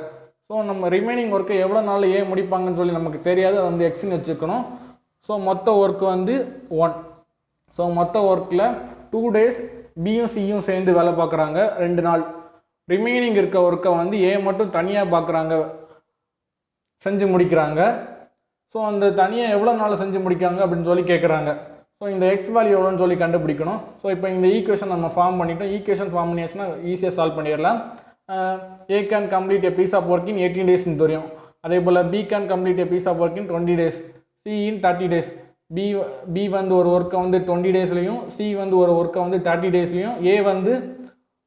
ஸோ நம்ம ரிமைனிங் ஒர்க்கை எவ்வளோ நாள் ஏ முடிப்பாங்கன்னு சொல்லி நமக்கு தெரியாது, அது வந்து எக்ஸ்ன்னு வச்சுக்கணும். ஸோ மொத்த ஒர்க்கு வந்து 1. ஸோ மொத்த ஒர்க்கில் 2 days பியும் சியும் சேர்ந்து வேலை பார்க்குறாங்க 2 நாள். ரிமைனிங் இருக்க ஒர்க்கை வந்து ஏ மட்டும் தனியாக பார்க்குறாங்க, செஞ்சு முடிக்கிறாங்க. ஸோ அந்த தனியாக எவ்வளோ நாள் செஞ்சு முடிக்காங்க அப்படின்னு சொல்லி கேட்குறாங்க. ஸோ இந்த எக்ஸ் வேல்யூ எவ்வளோன்னு சொல்லி கண்டுபிடிக்கணும். ஸோ இப்போ இந்த ஈக்குவேஷன் நம்ம ஃபார்ம் பண்ணிட்டோம். ஈக்குவேஷன் ஃபார்ம் பண்ணியாச்சுன்னா ஈஸியாக சால்வ் பண்ணிடலாம். A can complete a piece of work in 18 டேஸ்ன்னு தெரியும். அதே போல் B can complete a piece of work in 20 days, C in 30 days. B வந்து ஒரு ஒர்க்கை வந்து 20 டேஸ்லையும், சி வந்து ஒரு ஒர்க்கை வந்து 30 டேஸ்லையும், ஏ வந்து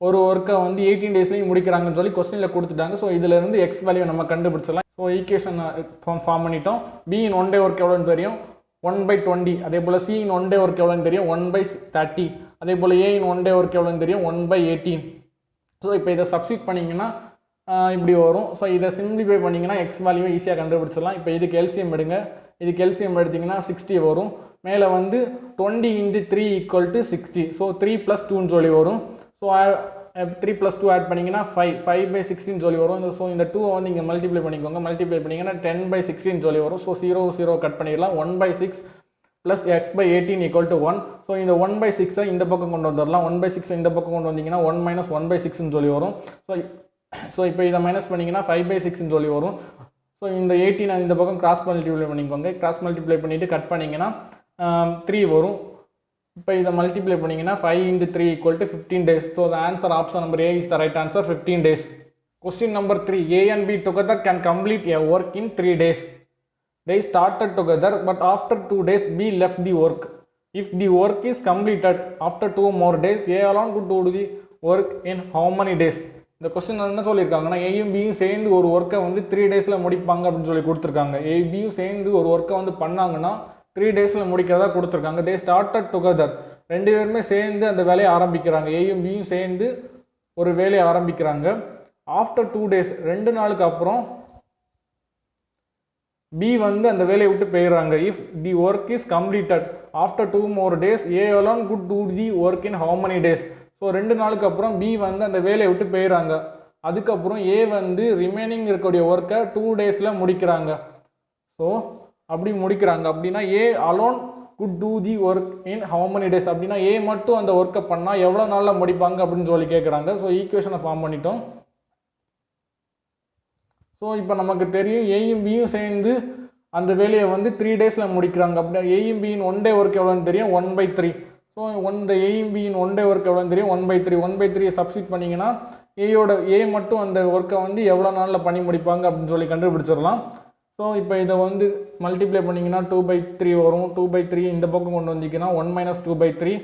ஒரு ஒர்க்கை வந்து 18 டேஸ்லையும் முடிக்கிறாங்கன்னு சொல்லி கொஸ்டினில் கொடுத்துட்டாங்க. ஸோ இதிலிருந்து எக்ஸ் வேல்யூ நம்ம கண்டுபிடிச்சிடலாம். ஸோ ஈக்குவேஷன் ஃபார்ம் பண்ணிட்டோம். பி இன் 1 டே ஒர்க் எவ்வளோன்னு தெரியும், 1/20. அதே போல் சி இன் 1 டே ஒர்க் எவ்வளோன்னு தெரியும், 1/30. அதே போல் ஏ இன் 1 டே ஒர்க் எவ்வளோன்னு தெரியும், 1/18. ஸோ இப்போ இதை சப்ஸ்டிட் பண்ணிங்கன்னா இப்படி வரும். ஸோ இதை சிம்பிளிஃபை பண்ணிங்கன்னா எக்ஸ் வேல்யூவை ஈஸியாக கண்டுபிடிச்சிடலாம். இப்போ இதுக்கு எல்சிஎம் எடுங்க. இதுக்கு எல்சிஎம் எடுத்திங்கன்னா 60 வரும். மேலே வந்து 20 × 3 = 60. ஸோ 3 + 2ன்னு சொல்லி வரும். ஸோ 3 + 2 ஆட் பண்ணிங்கன்னா 5/16 சொல்லி வரும். ஸோ இந்த 2 வந்து இங்கே மல்டிப்ளை பண்ணிக்கோங்க. மல்டிப்ளை பண்ணிங்கன்னா 10/16 சொல்லி வரும். ஸோ 0 கட் பண்ணிடலாம். 1/6 + x/18 = 1. ஸோ இந்த 1/6 இந்த பக்கம் கொண்டு வந்துடலாம். 1/6 இந்த பக்கம் கொண்டு வந்தீங்கன்னா 1 - 1/6ன்னு சொல்லி வரும். ஸோ இப்போ இதை மைனஸ் பண்ணிங்கன்னா 5/6ன்னு சொல்லி வரும். ஸோ இந்த 18 இந்த பக்கம் கிராஸ் மல்டிப்ளை பண்ணிக்கோங்க. கிராஸ் மல்டிப்ளை பண்ணிவிட்டு கட் பண்ணிங்கன்னா 3 வரும். இப்போ இதை மல்டிப்ளை பண்ணிங்கன்னா 5 × 3 = 15 days. So the answer option number A is the right answer, 15 days. Question number 3. A and B together can complete a work in 3 days. They started together, but after 2 days B left the work. If the work is completed after 2 more days, A alone could do the work in how many days? இந்த question என்ன சொல்லியிருக்காங்கன்னா, ஏயும் பியும் சேர்ந்து ஒரு ஒர்க்கை வந்து 3 டேஸில் முடிப்பாங்க அப்படின்னு சொல்லி கொடுத்துருக்காங்க. ஏபியும் சேர்ந்து ஒரு ஒர்க்கை வந்து பண்ணாங்கன்னா 3 டேஸில் முடிக்கிறதா கொடுத்துருக்காங்க. தே ஸ்டார்டட் டுகெதர், ரெண்டு பேருமே சேர்ந்து அந்த வேலையை ஆரம்பிக்கிறாங்க. ஏயும் பியும் சேர்ந்து ஒரு வேலையை ஆரம்பிக்கிறாங்க. ஆஃப்டர் 2 days, 2 நாளுக்கு அப்புறம் பி வந்து அந்த வேலையை விட்டு போயிடுறாங்க. If the work is completed after 2 more days, A alone could do the work in how many days? So 2 நாளுக்கு அப்புறம் பி வந்து அந்த வேலையை விட்டு போயிடுறாங்க. அதுக்கப்புறம் ஏ வந்து ரிமைனிங் இருக்கக்கூடிய ஒர்க்கை 2 டேஸில் முடிக்கிறாங்க. ஸோ அப்படி முடிக்கிறாங்க அப்படின்னா A alone could do the work in how many days அப்படின்னா ஏ மட்டும் அந்த ஒர்க்கை பண்ணால் எவ்வளோ நாளில் முடிப்பாங்க அப்படின்னு சொல்லி கேட்குறாங்க. ஸோ ஈக்குவேஷனை ஃபார்ம் பண்ணிட்டோம். ஸோ இப்போ நமக்கு தெரியும் ஏயும் பியும் சேர்ந்து அந்த வேலையை வந்து 3 டேஸில் முடிக்கிறாங்க. அப்படின்னா ஏயும் பியின் 1 டே ஒர்க் எவ்வளோன்னு தெரியும், 1/3. ஸோ இந்த ஏயும் பியின் 1 டே ஒர்க் எவ்வளோன்னு தெரியும், 1/3. 1/3 சப்ஸ்டிட் பண்ணிங்கன்னா ஏ மட்டும் அந்த ஒர்க்கை வந்து எவ்வளோ நாளில் பண்ணி முடிப்பாங்க அப்படின்னு சொல்லி கண்டுபிடிச்சிடலாம். ஸோ இப்போ இதை வந்து மல்டிப்ளை பண்ணிங்கன்னா 2/3 வரும். 2/3 இந்த பக்கம் கொண்டு வந்திங்கன்னா 1 - 2/3.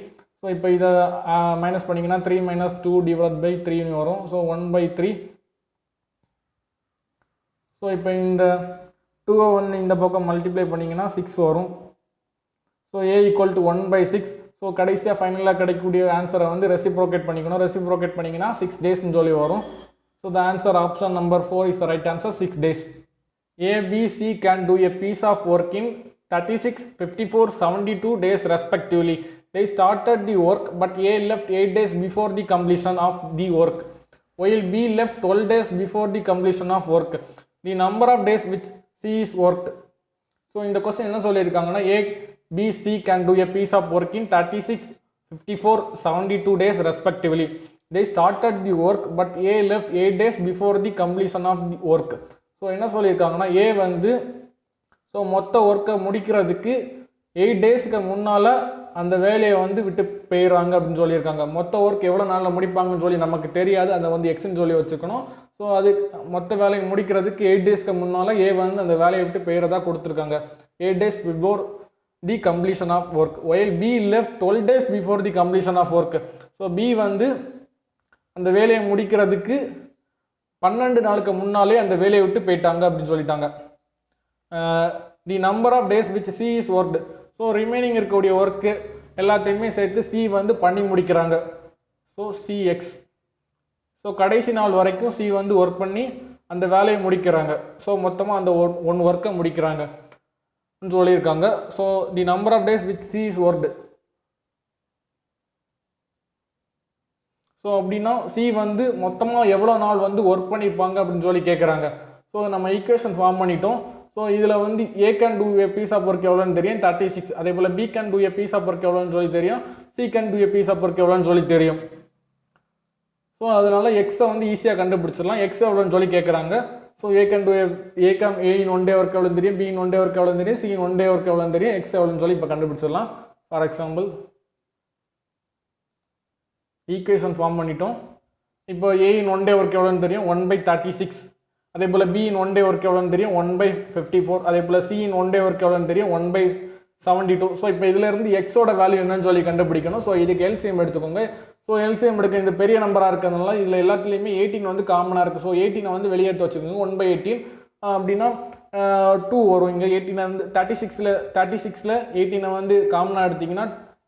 ஸோ இப்போ இதை மைனஸ் பண்ணிங்கன்னா 3 - 2/3 வரும். ஸோ 1/3. ஸோ இப்போ இந்த 2 வந்து இந்த பக்கம் மல்டிப்ளை பண்ணிங்கன்னா 6 வரும். So A = 1/6. ஸோ கடைசியாக ஃபைனலாக கிடைக்கக்கூடிய ஆன்சரை வந்து ரெசிப்ரோகேட் பண்ணிக்கணும். ரெசிப்ரோகேட் பண்ணிங்கன்னா 6 டேஸ்ன்னு சொல்லி வரும். So the answer option number 4 is the right answer, 6 days. A, B, C can do a piece of work in 36, 54, 72 days respectively. They started the work, but A left 8 days before the completion of the work, while B left 12 days before the completion of work. The number of days which C is worked. So இந்த question என்ன சொல்லியிருக்காங்கன்னா, A, B, C can do a piece of work in 36, 54, 72 days respectively. They started the work, but A left 8 days before the completion of the work. So என்ன சொல்லியிருக்காங்கன்னா, ஏ வந்து so மொத்த ஒர்க்கை முடிக்கிறதுக்கு 8 டேஸ்க்கு முன்னால் அந்த வேலையை வந்து விட்டு போயிடுறாங்க அப்படின்னு சொல்லியிருக்காங்க. மொத்த ஒர்க் எவ்வளோ நாளில் முடிப்பாங்கன்னு சொல்லி நமக்கு தெரியாது, அதை வந்து எக்ஸ்ன்னு சொல்லி வச்சுக்கணும். ஸோ அது மொத்த வேலையை முடிக்கிறதுக்கு 8 டேஸ்க்கு முன்னால் ஏ வந்து அந்த வேலையை விட்டு போயிடுறதா கொடுத்துருக்காங்க. 8 days before the completion of work, while B left 12 days before the completion of work. So B வந்து அந்த வேலையை முடிக்கிறதுக்கு 12 நாளுக்கு முன்னாலே அந்த வேலையை விட்டு போயிட்டாங்க அப்படின்னு சொல்லிட்டாங்க. The number of days which C is worked. So remaining இருக்கக்கூடிய ஒர்க்கு எல்லாத்தையுமே சேர்த்து சி வந்து பண்ணி முடிக்கிறாங்க. So CX. ஸோ கடைசி நாள் வரைக்கும் சி வந்து ஒர்க் பண்ணி அந்த வேலையை முடிக்கிறாங்க. ஸோ மொத்தமாக அந்த ஒன் ஒர்க்கை முடிக்கிறாங்க சொல்லியிருக்காங்க. So the number of days which C is worked. So அப்படின்னா சி வந்து மொத்தமாக எவ்வளோ நாள் வந்து ஒர்க் பண்ணியிருப்பாங்க அப்படின்னு சொல்லி கேட்குறாங்க. ஸோ நம்ம ஈக்குவேஷன் ஃபார்ம் பண்ணிட்டோம். ஸோ இதில் வந்து A can do a piece of work எவ்வளோன்னு தெரியும், 36. அதே போல் B can do a piece of work எவ்வளோன்னு சொல்லி தெரியும், C can do a piece of work எவ்வளோன்னு சொல்லி தெரியும். ஸோ அதனால் எக்ஸை வந்து ஈஸியாக கண்டுபிடிச்சிடலாம். எக்ஸ் எவ்வளோன்னு சொல்லி கேட்குறாங்க. So A in one day work எவ்வளோ தெரியும், B in one day work எவ்வளோ தெரியும், C in one day work எவ்வளோ தெரியும், எக்ஸ் எவ்வளோன்னு சொல்லி இப்போ கண்டுபிடிச்சிடலாம். ஃபார் எக்ஸாம்பிள் ஈக்குவேஷன் ஃபார்ம் பண்ணிட்டோம். இப்போ ஏ இன் ஒன் டே ஒர்க் எவ்வளோன்னு தெரியும், 1/36. அதே போல் B in one day work எவ்வளோன்னு தெரியும், 1/54. அதே போல் C in one day work எவ்வளோன்னு தெரியும், 1/72. ஸோ இப்போ இதிலேருந்து எக்ஸோட வேல்யூ என்னன்னு சொல்லி கண்டுபிடிக்கணும். ஸோ இதுக்கு எல்சிஎம் எடுத்துக்கோங்க. ஸோ எல்சிஎம் எடுக்க இந்த பெரிய நம்பராக இருக்கிறதுனால இதில் எல்லாத்துலேயுமே 18 வந்து காமனாக இருக்குது. ஸோ 18 வந்து வெளியேற்று வச்சுக்கோங்க. 1/18 அப்படின்னா 2 வரும். இங்கே 18 வந்து 36ல் 18 வந்து காமனாக எடுத்திங்கன்னா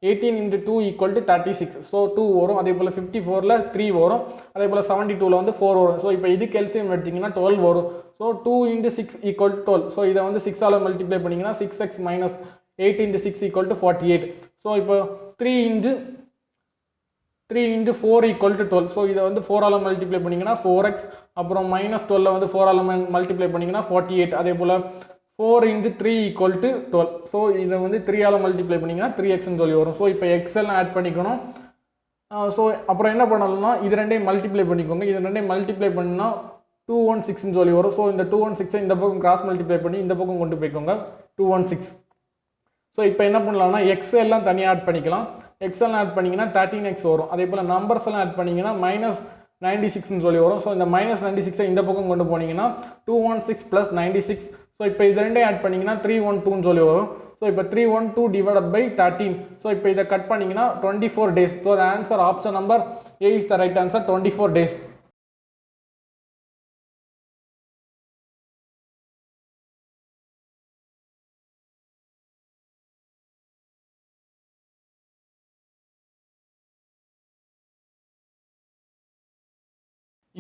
18 × 2 = 36. ஸோ 2 வரும். அதே போல் 54ல் 3 வரும். அதே போல் 72ல் வந்து 4 வரும். ஸோ இப்போ இதுக்கு எல்சிஎம் எடுத்திங்கன்னா 12 வரும். ஸோ 2 × 6 = 12. ஸோ இதை வந்து 6ஆல் மல்டிப்ளை பண்ணிங்கன்னா 6x - 8 × 6 = 48. ஸோ இப்போ 3 × 4 = 12. ஸோ இதை வந்து 4ஆல் மல்டிப்ளை பண்ணிங்கன்னா 4x, அப்புறம் -12 வந்து 4ஆல் மல்டிப்ளை பண்ணிங்கன்னா 48. அதே போல் 4 × 3 = 12. ஸோ இதை வந்து 3ஆல் மல்டிப்ளை பண்ணிங்கன்னா 3xன்னு சொல்லி வரும். ஸோ இப்போ எக்ஸெல்லாம் ஆட் பண்ணிக்கணும். ஸோ அப்புறம் என்ன பண்ணணும்னா இது ரெண்டையும் மல்டிப்ளை பண்ணிக்கோங்க. இது ரெண்டையும் மல்டிப்ளை பண்ணால் 216ன்னு சொல்லி வரும். ஸோ இந்த 216 இந்த பக்கம் கிராஸ் மல்டிப்ளை பண்ணி இந்த பக்கம் கொண்டு போய்க்கோங்க, 216. ஸோ இப்போ என்ன பண்ணலாம்னா எக்ஸ் எல்லாம் தனியாக ஆட் பண்ணிக்கலாம். எக்ஸ் எல்லாம் ஆட் பண்ணிங்கன்னா 13x வரும். அதே போல் நம்பர்ஸ் எல்லாம் ஆட் பண்ணிங்கன்னா -96ன்னு சொல்லி வரும். ஸோ இந்த -96 இந்த பக்கம் கொண்டு போனீங்கன்னா 216 + 96. ஸோ இப்போ இது ரெண்டையும் ஆட் பண்ணிங்கன்னா 312ன்னு சொல்லி வரும். ஸோ இப்போ 312 / 13. ஸோ இப்போ இதை கட் பண்ணிங்கன்னா 24 days. So the answer option number A is the right answer, 24 days.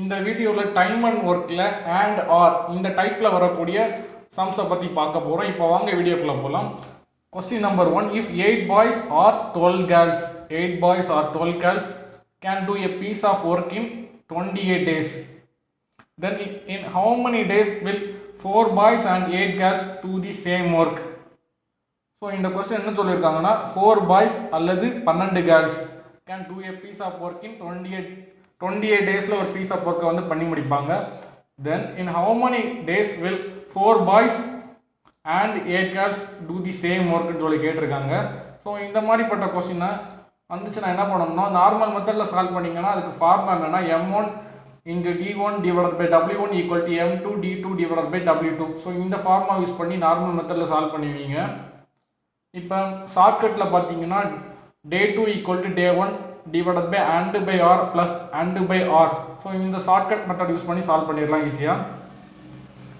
இந்த வீடியோவில் டைம் அண்ட் ஒர்க்கில் அண்ட் ஆர் இந்த டைப்பில் வரக்கூடிய சம்ஸை பற்றி பார்க்க போகிறோம். இப்போ வாங்க வீடியோக்குள்ளே போகலாம். Question number 1, if 8 boys or 12 girls, 8 boys or 12 girls can do a piece of work in 28 days, then in how many days will 4 boys and 8 girls do the same work? So இந்த question என்ன சொல்லியிருக்காங்கன்னா 4 boys அல்லது 12 girls can do a piece of work in 28 டேஸில் ஒரு piece of ஒர்க்கை வந்து பண்ணி முடிப்பாங்க. Then in how many days will 4 boys and 8 girls do the same workன்னு சொல்லி கேட்டிருக்காங்க. ஸோ இந்த மாதிரிப்பட்ட கொஸ்டினை வந்துச்சுன்னா என்ன பண்ணணும்னா நார்மல் மெத்தடில் சால்வ் பண்ணிங்கன்னா அதுக்கு ஃபார்முலா என்னென்னா m1 × d1 / w1 = m2 d2 / w2. So இந்த ஃபார்முலா யூஸ் பண்ணி நார்மல் மெத்தடில் சால்வ் பண்ணுவீங்க. இப்போ ஷார்ட்கட்டில் பார்த்தீங்கன்னா day 2 = day 1 / and/r + and/r. So இந்த ஷார்ட்கட் மெத்தட் யூஸ் பண்ணி சால்வ் பண்ணிடலாம் ஈஸியாக.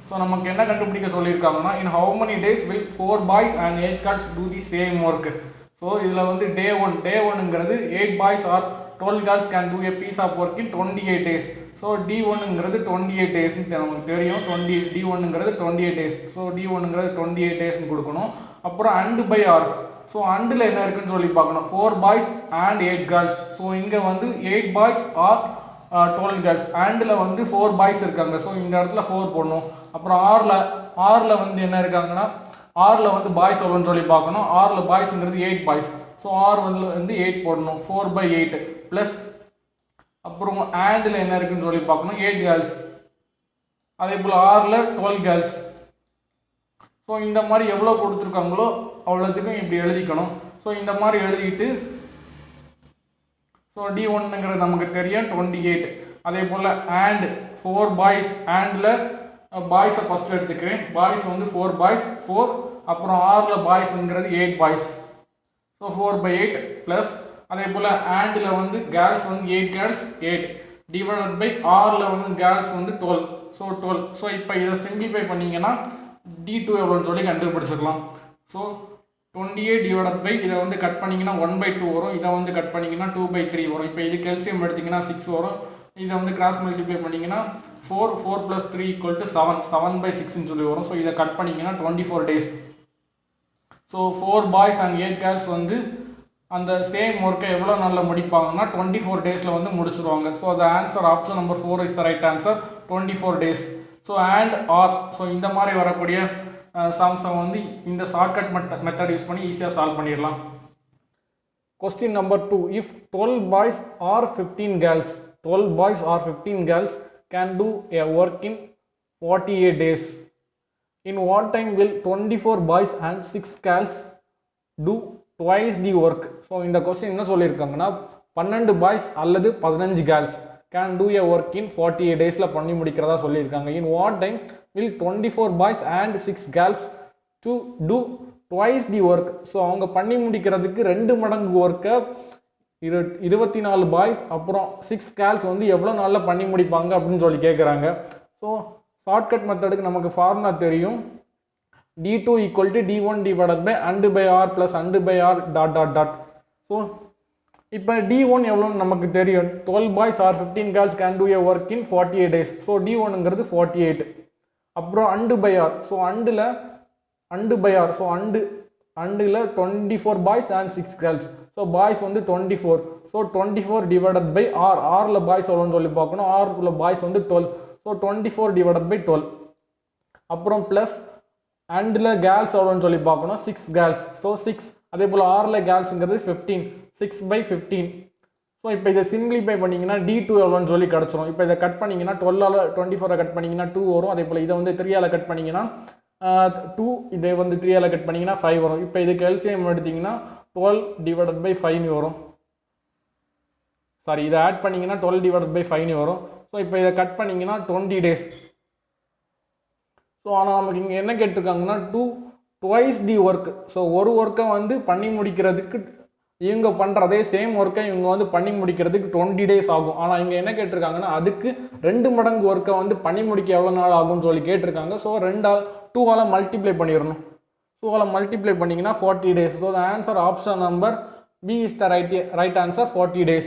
ஸோ நமக்கு என்ன கண்டுபிடிக்க சொல்லியிருக்காங்கன்னா in how many days will 4 boys and 8 girls do the same work. So இதில் வந்து day 1ங்கிறது 8 boys or 12 girls can do a piece of work in 28 days. So d1ங்கிறது 28 daysன்னு நமக்கு தெரியும். d1ங்கிறது 28 days. ஸோ d1ங்கிறது 28 daysன்னு கொடுக்கணும். அப்புறம் and/r. ஸோ அண்டில் என்ன இருக்குன்னு சொல்லி பார்க்கணும். 4 boys and 8 girls. ஸோ இங்கே வந்து 8 boys or 12 girls. அண்டில் வந்து 4 boys இருக்காங்க. ஸோ இந்த இடத்துல 4 போடணும். அப்புறம் ஆரில் வந்து என்ன இருக்காங்கன்னா ஆரில் வந்து பாய்ஸ் எவ்வளோன்னு சொல்லி பார்க்கணும். ஆரில் பாய்ஸுங்கிறது 8 boys. ஸோ ஆர் வந்து 8 போடணும். 4/8 ப்ளஸ் அப்புறம் ஆண்டில் என்ன இருக்குன்னு சொல்லி பார்க்கணும். 8 girls. அதே போல் ஆரில் 12 girls. ஸோ இந்த மாதிரி எவ்வளோ கொடுத்துருக்காங்களோ அவ்வளோத்துக்கும் இப்படி எழுதிக்கணும். ஸோ இந்த மாதிரி எழுதிட்டு ஸோ d1ங்கிறது நமக்கு தெரியும் 28. அதே போல் and 4 boys. ஆண்டில் பாய்ஸை ஃபஸ்ட்டு எடுத்துக்கிறேன். பாய்ஸ் வந்து 4 boys 4. அப்புறம் ஆரில் பாய்ஸுங்கிறது 8 boys. ஸோ 4/8 ப்ளஸ் அதே போல் ஆண்டில் வந்து கேர்ள்ஸ் வந்து 8 girls 8 / ஆரில் வந்து கேர்ள்ஸ் வந்து 12. ஸோ 12. ஸோ இப்போ இதை சிம்பிளிஃபை பண்ணிங்கன்னா d2 எவ்வளோன்னு சொல்லி கண்டுபிடிச்சிக்கலாம். ஸோ 28 இதை வந்து கட் பண்ணிங்கன்னா 1/2 வரும். இதை வந்து கட் பண்ணிங்கன்னா 2/3 வரும். இப்போ இதுக்கு எல்சிஎம் எடுத்திங்கன்னா 6 வரும். இதை வந்து கிராஸ் மல்டிப்ளை பண்ணிங்கன்னா 4 + 3 = 7 7/6ன்னு சொல்லி வரும். ஸோ இதை கட் பண்ணிங்கன்னா 24 days. So 4 boys and 8 girls வந்து அந்த சேம் ஒர்க்கை எவ்வளோ நாளில் முடிப்பாங்கன்னா 24 daysல வந்து முடிச்சிருவாங்க. So the answer option number 4 is the right answer, 24 days. So and ஆர். ஸோ இந்த மாதிரி வரக்கூடிய சம்ஸை வந்து இந்த ஷார்ட்கட் மெத்தட் யூஸ் பண்ணி ஈஸியாக சால்வ் பண்ணிடலாம். Question number 2, if 12 boys or 15 girls 12 boys or 15 girls can do a work in 48 days. In what time will 24 boys and 6 girls do twice the work? So இந்த question என்ன சொல்லியிருக்காங்கன்னா 12 boys அல்லது 15 girls can do a work in 48 டேஸில் பண்ணி முடிக்கிறதா சொல்லியிருக்காங்க. In what time will 24 boys and 6 girls to do twice the work? So அவங்க பண்ணி முடிக்கிறதுக்கு 2 மடங்கு ஒர்க்கை 24 பாய்ஸ் அப்புறம் 6 கேர்ள்ஸ் வந்து எவ்வளோ நாளில் பண்ணி முடிப்பாங்க அப்படின்னு சொல்லி கேட்குறாங்க. ஸோ ஷார்ட்கட் மெத்தடுக்கு நமக்கு ஃபார்முலா தெரியும். d2 equal to d1 divided by and by r plus and by r dot dot dot. So இப்போ d1 எவ்வளோன்னு நமக்கு தெரியும். 12 boys or 15 girls can do a work in 48 days. So d1ங்கிறது 48. அப்புறம் and by r. ஸோ and by r. So அண்டில் 24 boys and 6 girls. So boys வந்து 24. So 24 divided by r. ஆரில் பாய்ஸ் எவ்வளோன்னு சொல்லி பார்க்கணும். ஆருக்குள்ள பாய்ஸ் வந்து 12. So 24 divided by 12. அப்புறம் ப்ளஸ் அண்டில் கேர்ள்ஸ் எவ்வளோன்னு சொல்லி பார்க்கணும். 6 கேர்ள்ஸ். ஸோ 6. அதே போல் ஆரில் கேர்ள்ஸுங்கிறது 15. 6/15. ஸோ இப்போ இதை சிம்பிளிஃபை பண்ணிங்கன்னா d2 எவ்வளோன்னு சொல்லி கிடச்சிரும். இப்போ இதை கட் பண்ணிங்கன்னா 12ஆல் 24 கட் பண்ணிங்கன்னா 2 வரும். அதே போல் இதை வந்து 3ஆல் கட் பண்ணிங்கன்னா 2, இதை வந்து 3ஆல் கட் பண்ணிங்கன்னா 5 வரும். இப்போ இதுக்கு எல்சிஎம் எடுத்திங்கன்னா 12 divided by 5 வரும். சாரி, இதை ஆட் பண்ணிங்கன்னா 12 divided by 5 வரும். ஸோ இப்போ இதை கட் பண்ணிங்கன்னா 20 டேஸ். ஸோ ஆனால் நமக்கு இங்கே என்ன கேட்டிருக்காங்கன்னா ட்வைஸ் தி ஒர்க். ஸோ ஒரு ஒர்க்கை வந்து பண்ணி முடிக்கிறதுக்கு இவங்க பண்ணுற அதே சேம் ஒர்க்கை இவங்க வந்து பண்ணி முடிக்கிறதுக்கு 20 டேஸ் ஆகும். ஆனால் இங்கே என்ன கேட்டிருக்காங்கன்னா அதுக்கு 2 மடங்கு ஒர்க்கை வந்து பண்ணி முடிக்க எவ்வளோ நாள் ஆகும்னு சொல்லி கேட்டிருக்காங்க. ஸோ 2ஆல் மல்டிப்ளை பண்ணிடணும். 2ஆல் மல்டிப்ளை பண்ணிங்கன்னா 40 days. So the answer option number B is the right answer, 40 days.